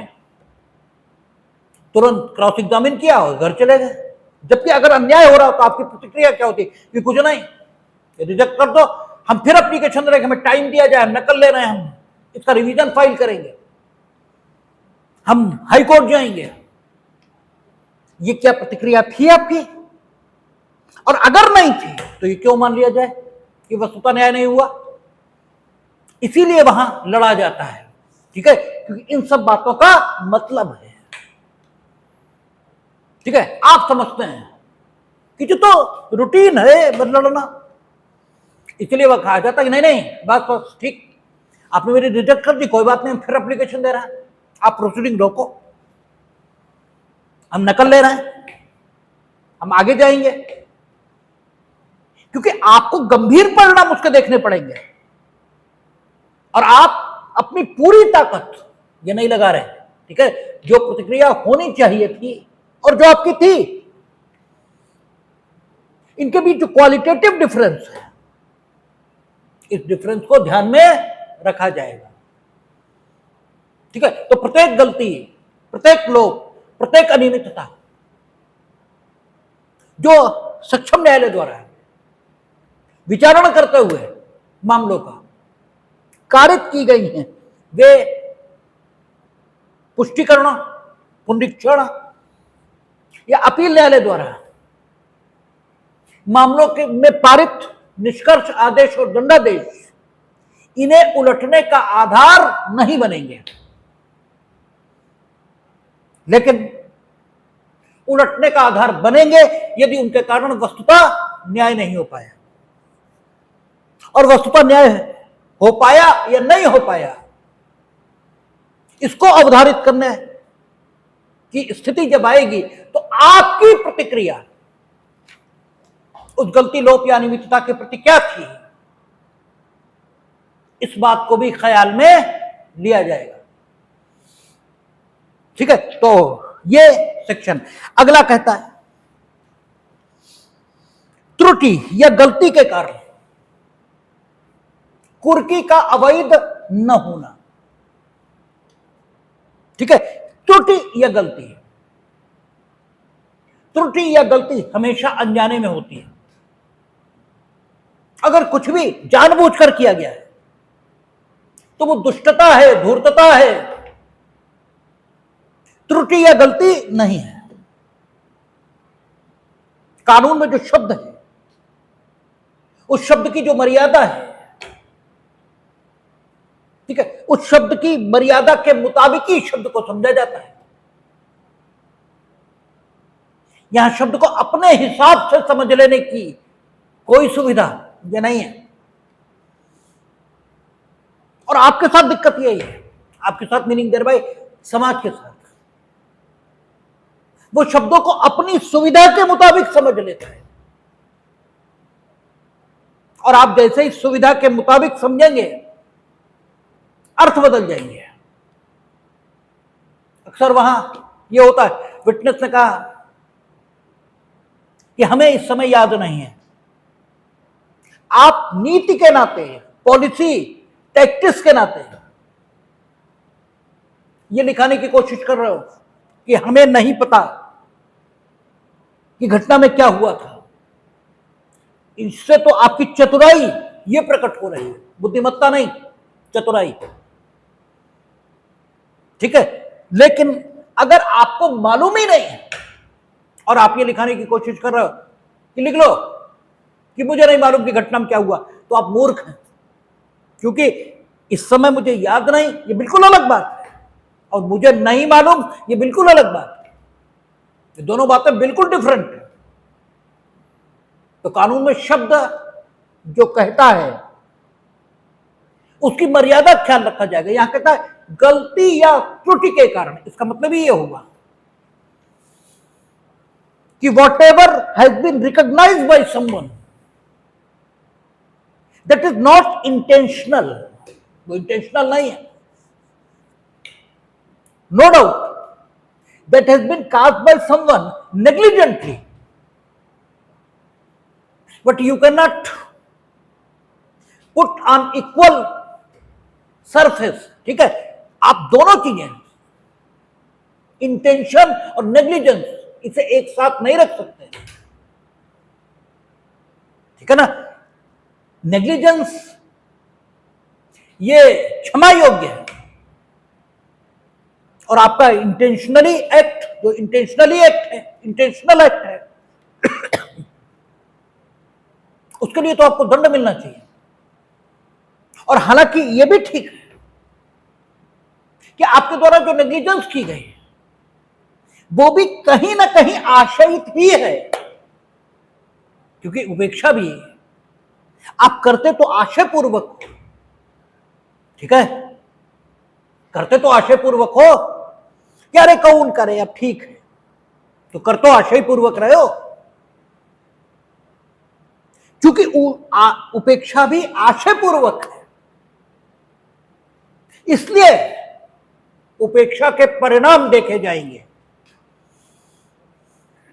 [SPEAKER 1] तुरंत क्रॉस एग्जामिन किया और घर चले गए। जबकि अगर अन्याय हो रहा हो तो आपकी प्रतिक्रिया क्या होती कि कुछ नहीं, रिजेक्ट कर दो, हम फिर एप्लीकेशन दे रहे हैं, हमें टाइम दिया जाए, नकल ले रहे हैं, हम इसका रिवीजन फाइल करेंगे, हम हाई कोर्ट जाएंगे। ये क्या प्रतिक्रिया थी आपकी? और अगर नहीं थी तो ये क्यों मान लिया जाए कि वस्तुतः न्याय नहीं हुआ? इसीलिए वहां लड़ा जाता है। ठीक है, क्योंकि इन सब बातों का मतलब है, ठीक है, आप समझते हैं कि जो तो रूटीन है लड़ना, इसलिए वह कहा जाता है कि नहीं नहीं बस बस ठीक, आपने मेरी रिजेक्ट कर दी, कोई बात नहीं, हम फिर एप्लीकेशन दे रहे हैं, आप प्रोसीडिंग रोको, हम नकल ले रहे हैं, हम आगे जाएंगे। क्योंकि आपको गंभीर परिणाम उसके देखने पड़ेंगे और आप अपनी पूरी ताकत ये नहीं लगा रहे। ठीक है, जो प्रतिक्रिया होनी चाहिए थी और जो आपकी थी, इनके बीच जो क्वालिटेटिव डिफरेंस है, इस डिफरेंस को ध्यान में रखा जाएगा। ठीक है, तो प्रत्येक गलती, प्रत्येक लोग, प्रत्येक अनियमितता जो सक्षम न्यायालय द्वारा विचारणा करते हुए मामलों का कारित की गई हैं, वे पुष्टिकरण, पुनरीक्षण या अपील न्यायालय द्वारा मामलों के में पारित निष्कर्ष, आदेश और दंडादेश इन्हें उलटने का आधार नहीं बनेंगे, लेकिन उलटने का आधार बनेंगे यदि उनके कारण वस्तुतः न्याय नहीं हो पाया। और वस्तुतः न्याय हो पाया या नहीं हो पाया, इसको अवधारित करने की स्थिति जब आएगी तो आपकी प्रतिक्रिया उस गलती, लोप या अनियमितता के प्रति क्या थी, इस बात को भी ख्याल में लिया जाएगा। ठीक है, तो ये सेक्शन अगला कहता है त्रुटि या गलती के कारण कुर्की का अवैध न होना। ठीक है, त्रुटि या गलती, त्रुटि या गलती हमेशा अनजाने में होती है। अगर कुछ भी जानबूझकर किया गया है तो वो दुष्टता है, धूर्तता है, त्रुटि या गलती नहीं है। कानून में जो शब्द है, उस शब्द की जो मर्यादा है, ठीक है, उस शब्द की मर्यादा के मुताबिक ही शब्द को समझा जाता है। यहां शब्द को अपने हिसाब से समझ लेने की कोई सुविधा ये नहीं है। और आपके साथ दिक्कत यही है, आपके साथ मीनिंग देयर बाय समाज के साथ, वो शब्दों को अपनी सुविधा के मुताबिक समझ लेता है और आप जैसे ही सुविधा के मुताबिक समझेंगे अर्थ बदल जाएंगे। अक्सर वहां ये होता है, विटनेस ने कहा कि हमें इस समय याद नहीं है। आप नीति के नाते, पॉलिसी, टैक्टिक्स के नाते ये लिखाने की कोशिश कर रहे हो कि हमें नहीं पता कि घटना में क्या हुआ था। इससे तो आपकी चतुराई ये प्रकट हो रही है, बुद्धिमत्ता नहीं, चतुराई। ठीक है, लेकिन अगर आपको मालूम ही नहीं है और आप ये लिखाने की कोशिश कर रहे हो कि लिख लो कि मुझे नहीं मालूम कि घटना में क्या हुआ, तो आप मूर्ख हैं। क्योंकि इस समय मुझे याद नहीं, ये बिल्कुल अलग बात है, और मुझे नहीं मालूम ये बिल्कुल अलग बात है। ये दोनों बातें बिल्कुल डिफरेंट है। तो कानून में शब्द जो कहता है उसकी मर्यादा ख्याल रखा जाएगा। यहां कहता है गलती या त्रुटि के कारण, इसका मतलब ये होगा कि whatever has been recognised by someone that is not intentional, वो इंटेंशनल नहीं है, no doubt, that has been caused by someone negligently, but you can not put on equal surface. ठीक है, आप दोनों चीजें, इंटेंशन और नेग्लिजेंस, इसे एक साथ नहीं रख सकते। ठीक है ना, नेग्लिजेंस ये क्षमा योग्य है, और आपका इंटेंशनली एक्ट, जो इंटेंशनली एक्ट है, इंटेंशनल एक्ट है, उसके लिए तो आपको दंड मिलना चाहिए। और हालांकि यह भी ठीक है कि आपके द्वारा जो नेग्लिजेंस की गई वो भी कहीं ना कहीं आशयित ही है, क्योंकि उपेक्षा भी आप करते तो आशयपूर्वक, ठीक है, करते तो आशयपूर्वक हो कि अरे कौन करे, अब ठीक है, तो कर तो आशयपूर्वक रहे हो। चूंकि उपेक्षा भी आशयपूर्वक है, इसलिए उपेक्षा के परिणाम देखे जाएंगे।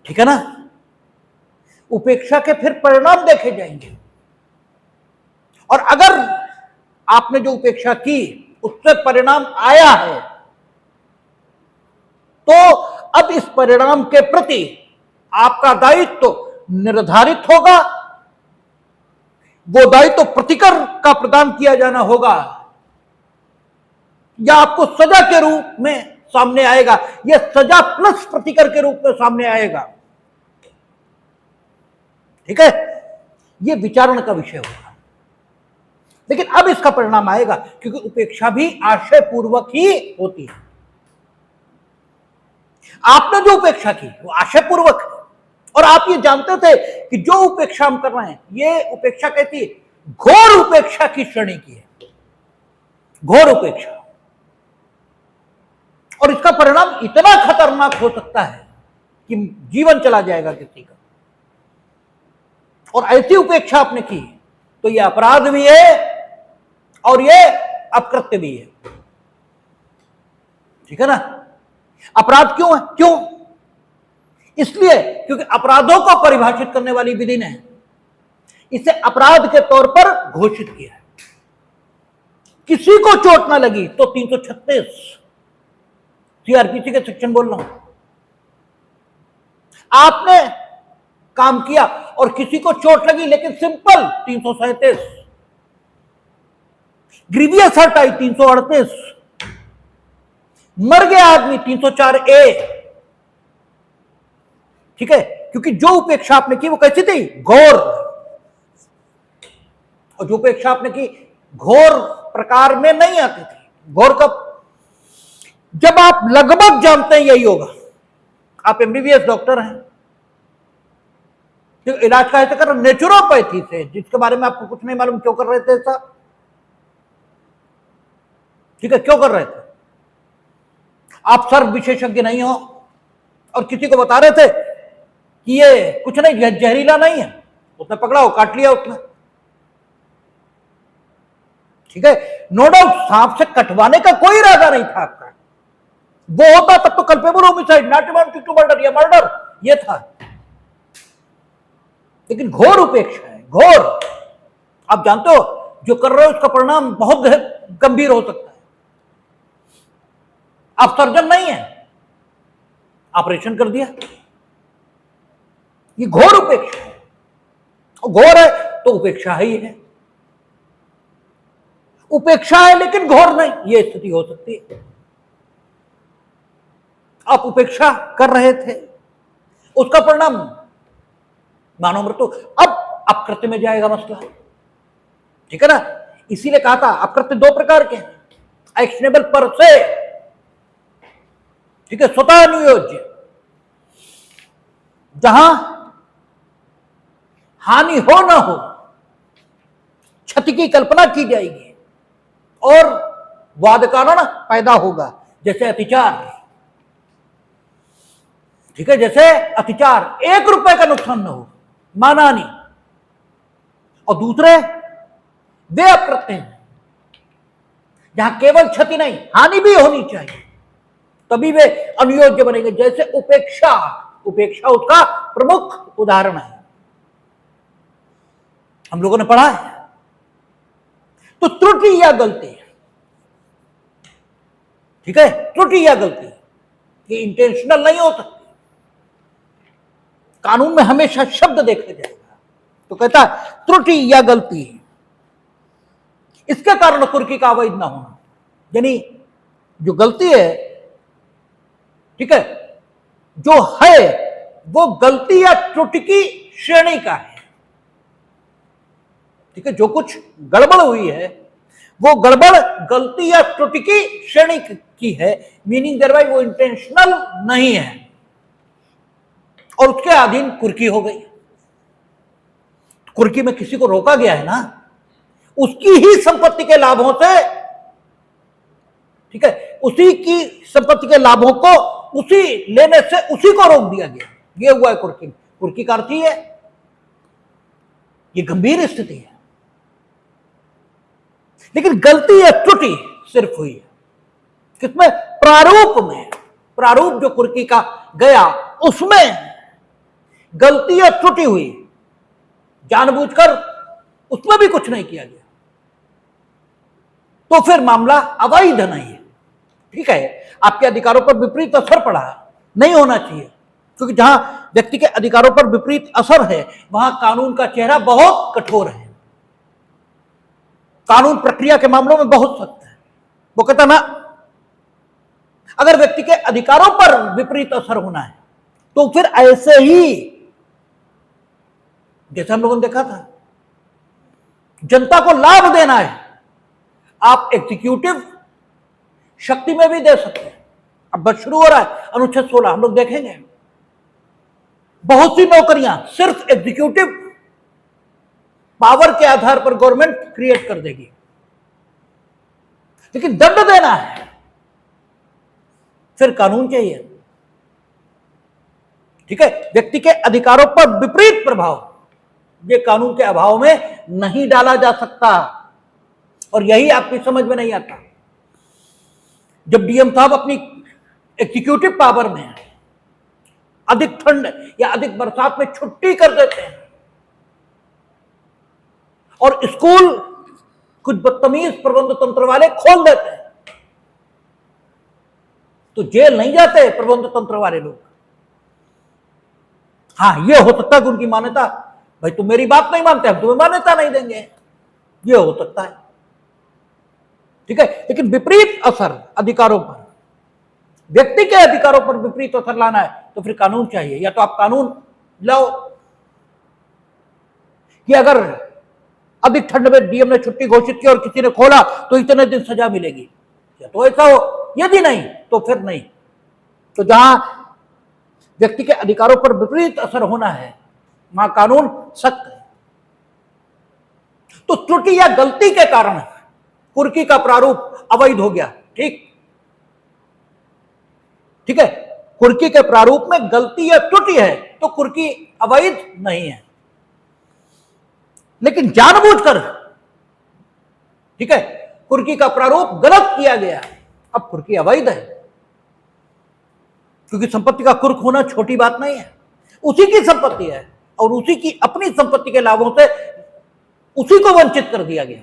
[SPEAKER 1] ठीक है ना, उपेक्षा के फिर परिणाम देखे जाएंगे। और अगर आपने जो उपेक्षा की उससे परिणाम आया है, तो अब इस परिणाम के प्रति आपका दायित्व निर्धारित होगा। वो दायित्व प्रतिकर का प्रदान किया जाना होगा, या आपको सजा के रूप में सामने आएगा, यह सजा प्लस प्रतिकर के रूप में सामने आएगा। ठीक है, यह विचारण का विषय होगा। लेकिन अब इसका परिणाम आएगा, क्योंकि उपेक्षा भी आशयपूर्वक ही होती है। आपने जो उपेक्षा की वो आशयपूर्वक है, और आप ये जानते थे कि जो उपेक्षा हम कर रहे हैं, ये उपेक्षा कहती है घोर उपेक्षा की श्रेणी की है, घोर उपेक्षा। और इसका परिणाम इतना खतरनाक हो सकता है कि जीवन चला जाएगा किसी का। और ऐसी उपेक्षा आपने की तो यह अपराध भी है और यह अपकृत्य भी है। ठीक है ना, अपराध क्यों है? क्यों? इसलिए क्योंकि अपराधों को परिभाषित करने वाली विधि ने इसे अपराध के तौर पर घोषित किया है। किसी को चोट ना लगी तो 336 सीआरपीसी के सेक्शन बोल रहा हूं। आपने काम किया और किसी को चोट लगी लेकिन सिंपल 337, ग्रीवियस हर्ट आई 338, मर गया आदमी 304A। ठीक है, क्योंकि जो उपेक्षा आपने की वो कैसी थी? घोर। और जो उपेक्षा आपने की घोर प्रकार में नहीं आती थी। घोर कब? जब आप लगभग जानते हैं यही होगा। आप एमबीबीएस डॉक्टर हैं, तो इलाज का ऐसे कर रहे नेचुरोपैथी से, जिसके बारे में आपको कुछ नहीं मालूम, क्यों कर रहे थे ऐसा? ठीक है, क्यों कर रहे थे? आप सर्व विशेषज्ञ नहीं हो और किसी को बता रहे थे कि ये कुछ नहीं, जहरीला नहीं है, उसने पकड़ा, वो काट लिया उसने। ठीक है, नो डाउट सांप से कटवाने का कोई इरादा नहीं था आपका। वो होता तब तो culpable homicide, not amounting to murder, या मर्डर ये था। लेकिन घोर उपेक्षा है, घोर। आप जानते हो जो कर रहे हो उसका परिणाम बहुत गंभीर हो सकता है। आप सर्जन नहीं है, ऑपरेशन कर दिया, ये घोर उपेक्षा है। घोर है तो उपेक्षा ही है। उपेक्षा है लेकिन घोर नहीं, ये स्थिति हो सकती है। आप उपेक्षा कर रहे थे, उसका परिणाम मानव मृत्यु। अब अपकृत्य में जाएगा मसला। ठीक है ना, इसीलिए कहा था अपकृत्य दो प्रकार के हैं, एक्शनेबल पर से, ठीक है, स्वतः अनुयोज्य, जहां हानि हो ना हो, क्षति की कल्पना की जाएगी और वाद कारण पैदा होगा, जैसे अतिचार। ठीक है, जैसे अतिचार, 1 रुपए का नुकसान न हो, मानहानि। और दूसरे वे अपकृत्य हैं जहां केवल क्षति नहीं, हानि भी होनी चाहिए, तभी वे अनुयोज्य बनेंगे। जैसे उपेक्षा, उपेक्षा उसका प्रमुख उदाहरण है, हम लोगों ने पढ़ा है। तो त्रुटि या गलती, ठीक है, त्रुटि या गलती, ये इंटेंशनल नहीं हो सकती। कानून में हमेशा शब्द देखा जाएगा, तो कहता है त्रुटि या गलती, इसके कारण कुर्की का अवैध ना होना। यानी जो गलती है, ठीक है, जो है वो गलती या त्रुटि की श्रेणी का है। ठीक है, जो कुछ गड़बड़ हुई है वो गड़बड़ गलती या त्रुटि की श्रेणी की है, मीनिंग देयरबाय वो इंटेंशनल नहीं है, और उसके अधीन कुर्की हो गई। कुर्की में किसी को रोका गया है ना, उसकी ही संपत्ति के लाभों से, ठीक है, उसी की संपत्ति के लाभों को उसी लेने से उसी को रोक दिया गया, ये हुआ है कुर्की। कुर्की का अर्थ ही है। ये गंभीर स्थिति है। लेकिन गलती या त्रुटि सिर्फ हुई है किसमें? प्रारूप में। प्रारूप जो कुर्की का गया उसमें गलती या त्रुटि हुई, जानबूझकर उसमें भी कुछ नहीं किया गया, तो फिर मामला अवैध नहीं है। ठीक है, आपके अधिकारों पर विपरीत असर पड़ा, नहीं होना चाहिए, क्योंकि जहां व्यक्ति के अधिकारों पर विपरीत असर है वहां कानून का चेहरा बहुत कठोर है, कानून प्रक्रिया के मामलों में बहुत सख्त है। वो कहता ना, अगर व्यक्ति के अधिकारों पर विपरीत असर होना है तो फिर ऐसे ही, जैसे हम लोगों ने देखा था, जनता को लाभ देना है, आप एग्जीक्यूटिव शक्ति में भी दे सकते हैं। अब बस शुरू हो रहा है अनुच्छेद 16, हम लोग देखेंगे बहुत सी नौकरियां सिर्फ एग्जीक्यूटिव पावर के आधार पर गवर्नमेंट क्रिएट कर देगी, लेकिन दंड देना है फिर कानून चाहिए। ठीक है, व्यक्ति के अधिकारों पर विपरीत प्रभाव ये कानून के अभाव में नहीं डाला जा सकता, और यही आपकी समझ में नहीं आता। जब डीएम साहब अपनी एग्जीक्यूटिव पावर में अधिक ठंड या अधिक बरसात में छुट्टी कर देते हैं और स्कूल कुछ बदतमीज प्रबंध तंत्र वाले खोल देते हैं, तो जेल नहीं जाते प्रबंध तंत्र वाले लोग। हाँ, ये हो सकता है कि उनकी मान्यता, भाई तुम मेरी बात नहीं मानते, हम तुम्हें मान्यता नहीं देंगे, ये हो सकता है। ठीक है, लेकिन विपरीत असर अधिकारों पर, व्यक्ति के अधिकारों पर विपरीत असर लाना है तो फिर कानून चाहिए। या तो आप कानून लाओ कि अगर अधिक ठंड में डीएम ने छुट्टी घोषित की और किसी ने खोला तो इतने दिन सजा मिलेगी, या तो ऐसा हो, यदि नहीं तो फिर नहीं। तो जहां व्यक्ति के अधिकारों पर विपरीत असर होना है वहां कानून सख्त है। तो त्रुटि या गलती के कारण कुर्की का प्रारूप अवैध हो गया। ठीक है, कुर्की के प्रारूप में गलती या त्रुटि है तो कुर्की अवैध नहीं है, लेकिन जानबूझकर, ठीक है, कुर्की का प्रारूप गलत किया गया, अब कुर्की अवैध है। क्योंकि संपत्ति का कुर्क होना छोटी बात नहीं है, उसी की संपत्ति है और उसी की अपनी संपत्ति के लाभों से उसी को वंचित कर दिया गया।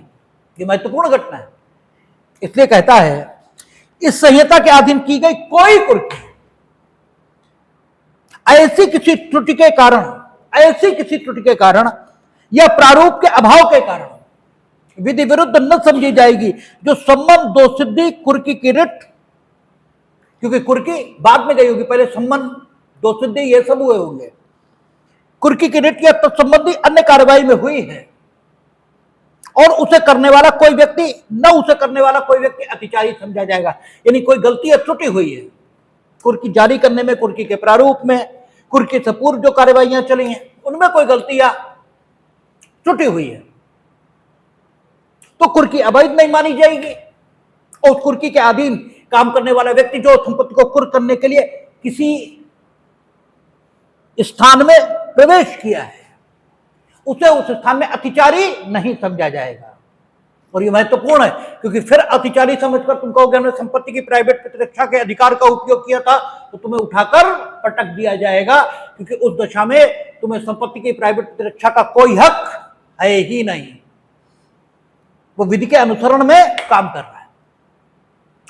[SPEAKER 1] ये महत्वपूर्ण घटना है। इसलिए कहता है, इस संहिता के अधीन की गई कोई कुर्की ऐसी किसी त्रुटि के कारण या प्रारूप के अभाव के कारण विधि विरुद्ध न समझी जाएगी, जो सम्मन दोषसिद्धि कुर्की की रिट, क्योंकि कुर्की बाद में गई होगी, पहले सम्मन दोषसिद्धि ये सब हुए होंगे, कुर्की की रिट या तत्संबंधी अन्य कार्रवाई में हुई है और उसे करने वाला कोई व्यक्ति अतिचारी समझा जाएगा। यानी कोई गलती या त्रुटि हुई है कुर्की जारी करने में, कुर्की के प्रारूप में, कुर्की से पूर्व जो कार्रवाइयां चली हैं उनमें कोई गलती या त्रुटि हुई है तो कुर्की अवैध नहीं मानी जाएगी। और उस कुर्की के अधीन काम करने वाला व्यक्ति जो संपत्ति को कुर्क करने के लिए किसी स्थान में प्रवेश किया है उसे उस स्थान में अतिचारी नहीं समझा जाएगा। और ये महत्वपूर्ण है, क्योंकि फिर अतिचारी समझकर तुम कहोगे हमने संपत्ति की प्राइवेट प्रतिरक्षा के अधिकार का उपयोग किया था, तो तुम्हें उठाकर पटक दिया जाएगा, क्योंकि उस दशा में तुम्हें संपत्ति की प्राइवेट प्रतिरक्षा का कोई हक है ही नहीं। वो विधि के अनुसरण में काम कर रहा है।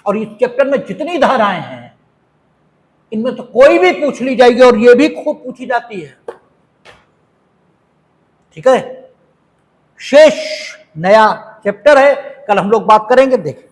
[SPEAKER 1] और इस चैप्टर में जितनी धाराएं हैं इनमें तो कोई भी पूछ ली जाएगी, और ये भी खूब पूछी जाती है। ठीक है, शेष नया चैप्टर है, कल हम लोग बात करेंगे, देखें।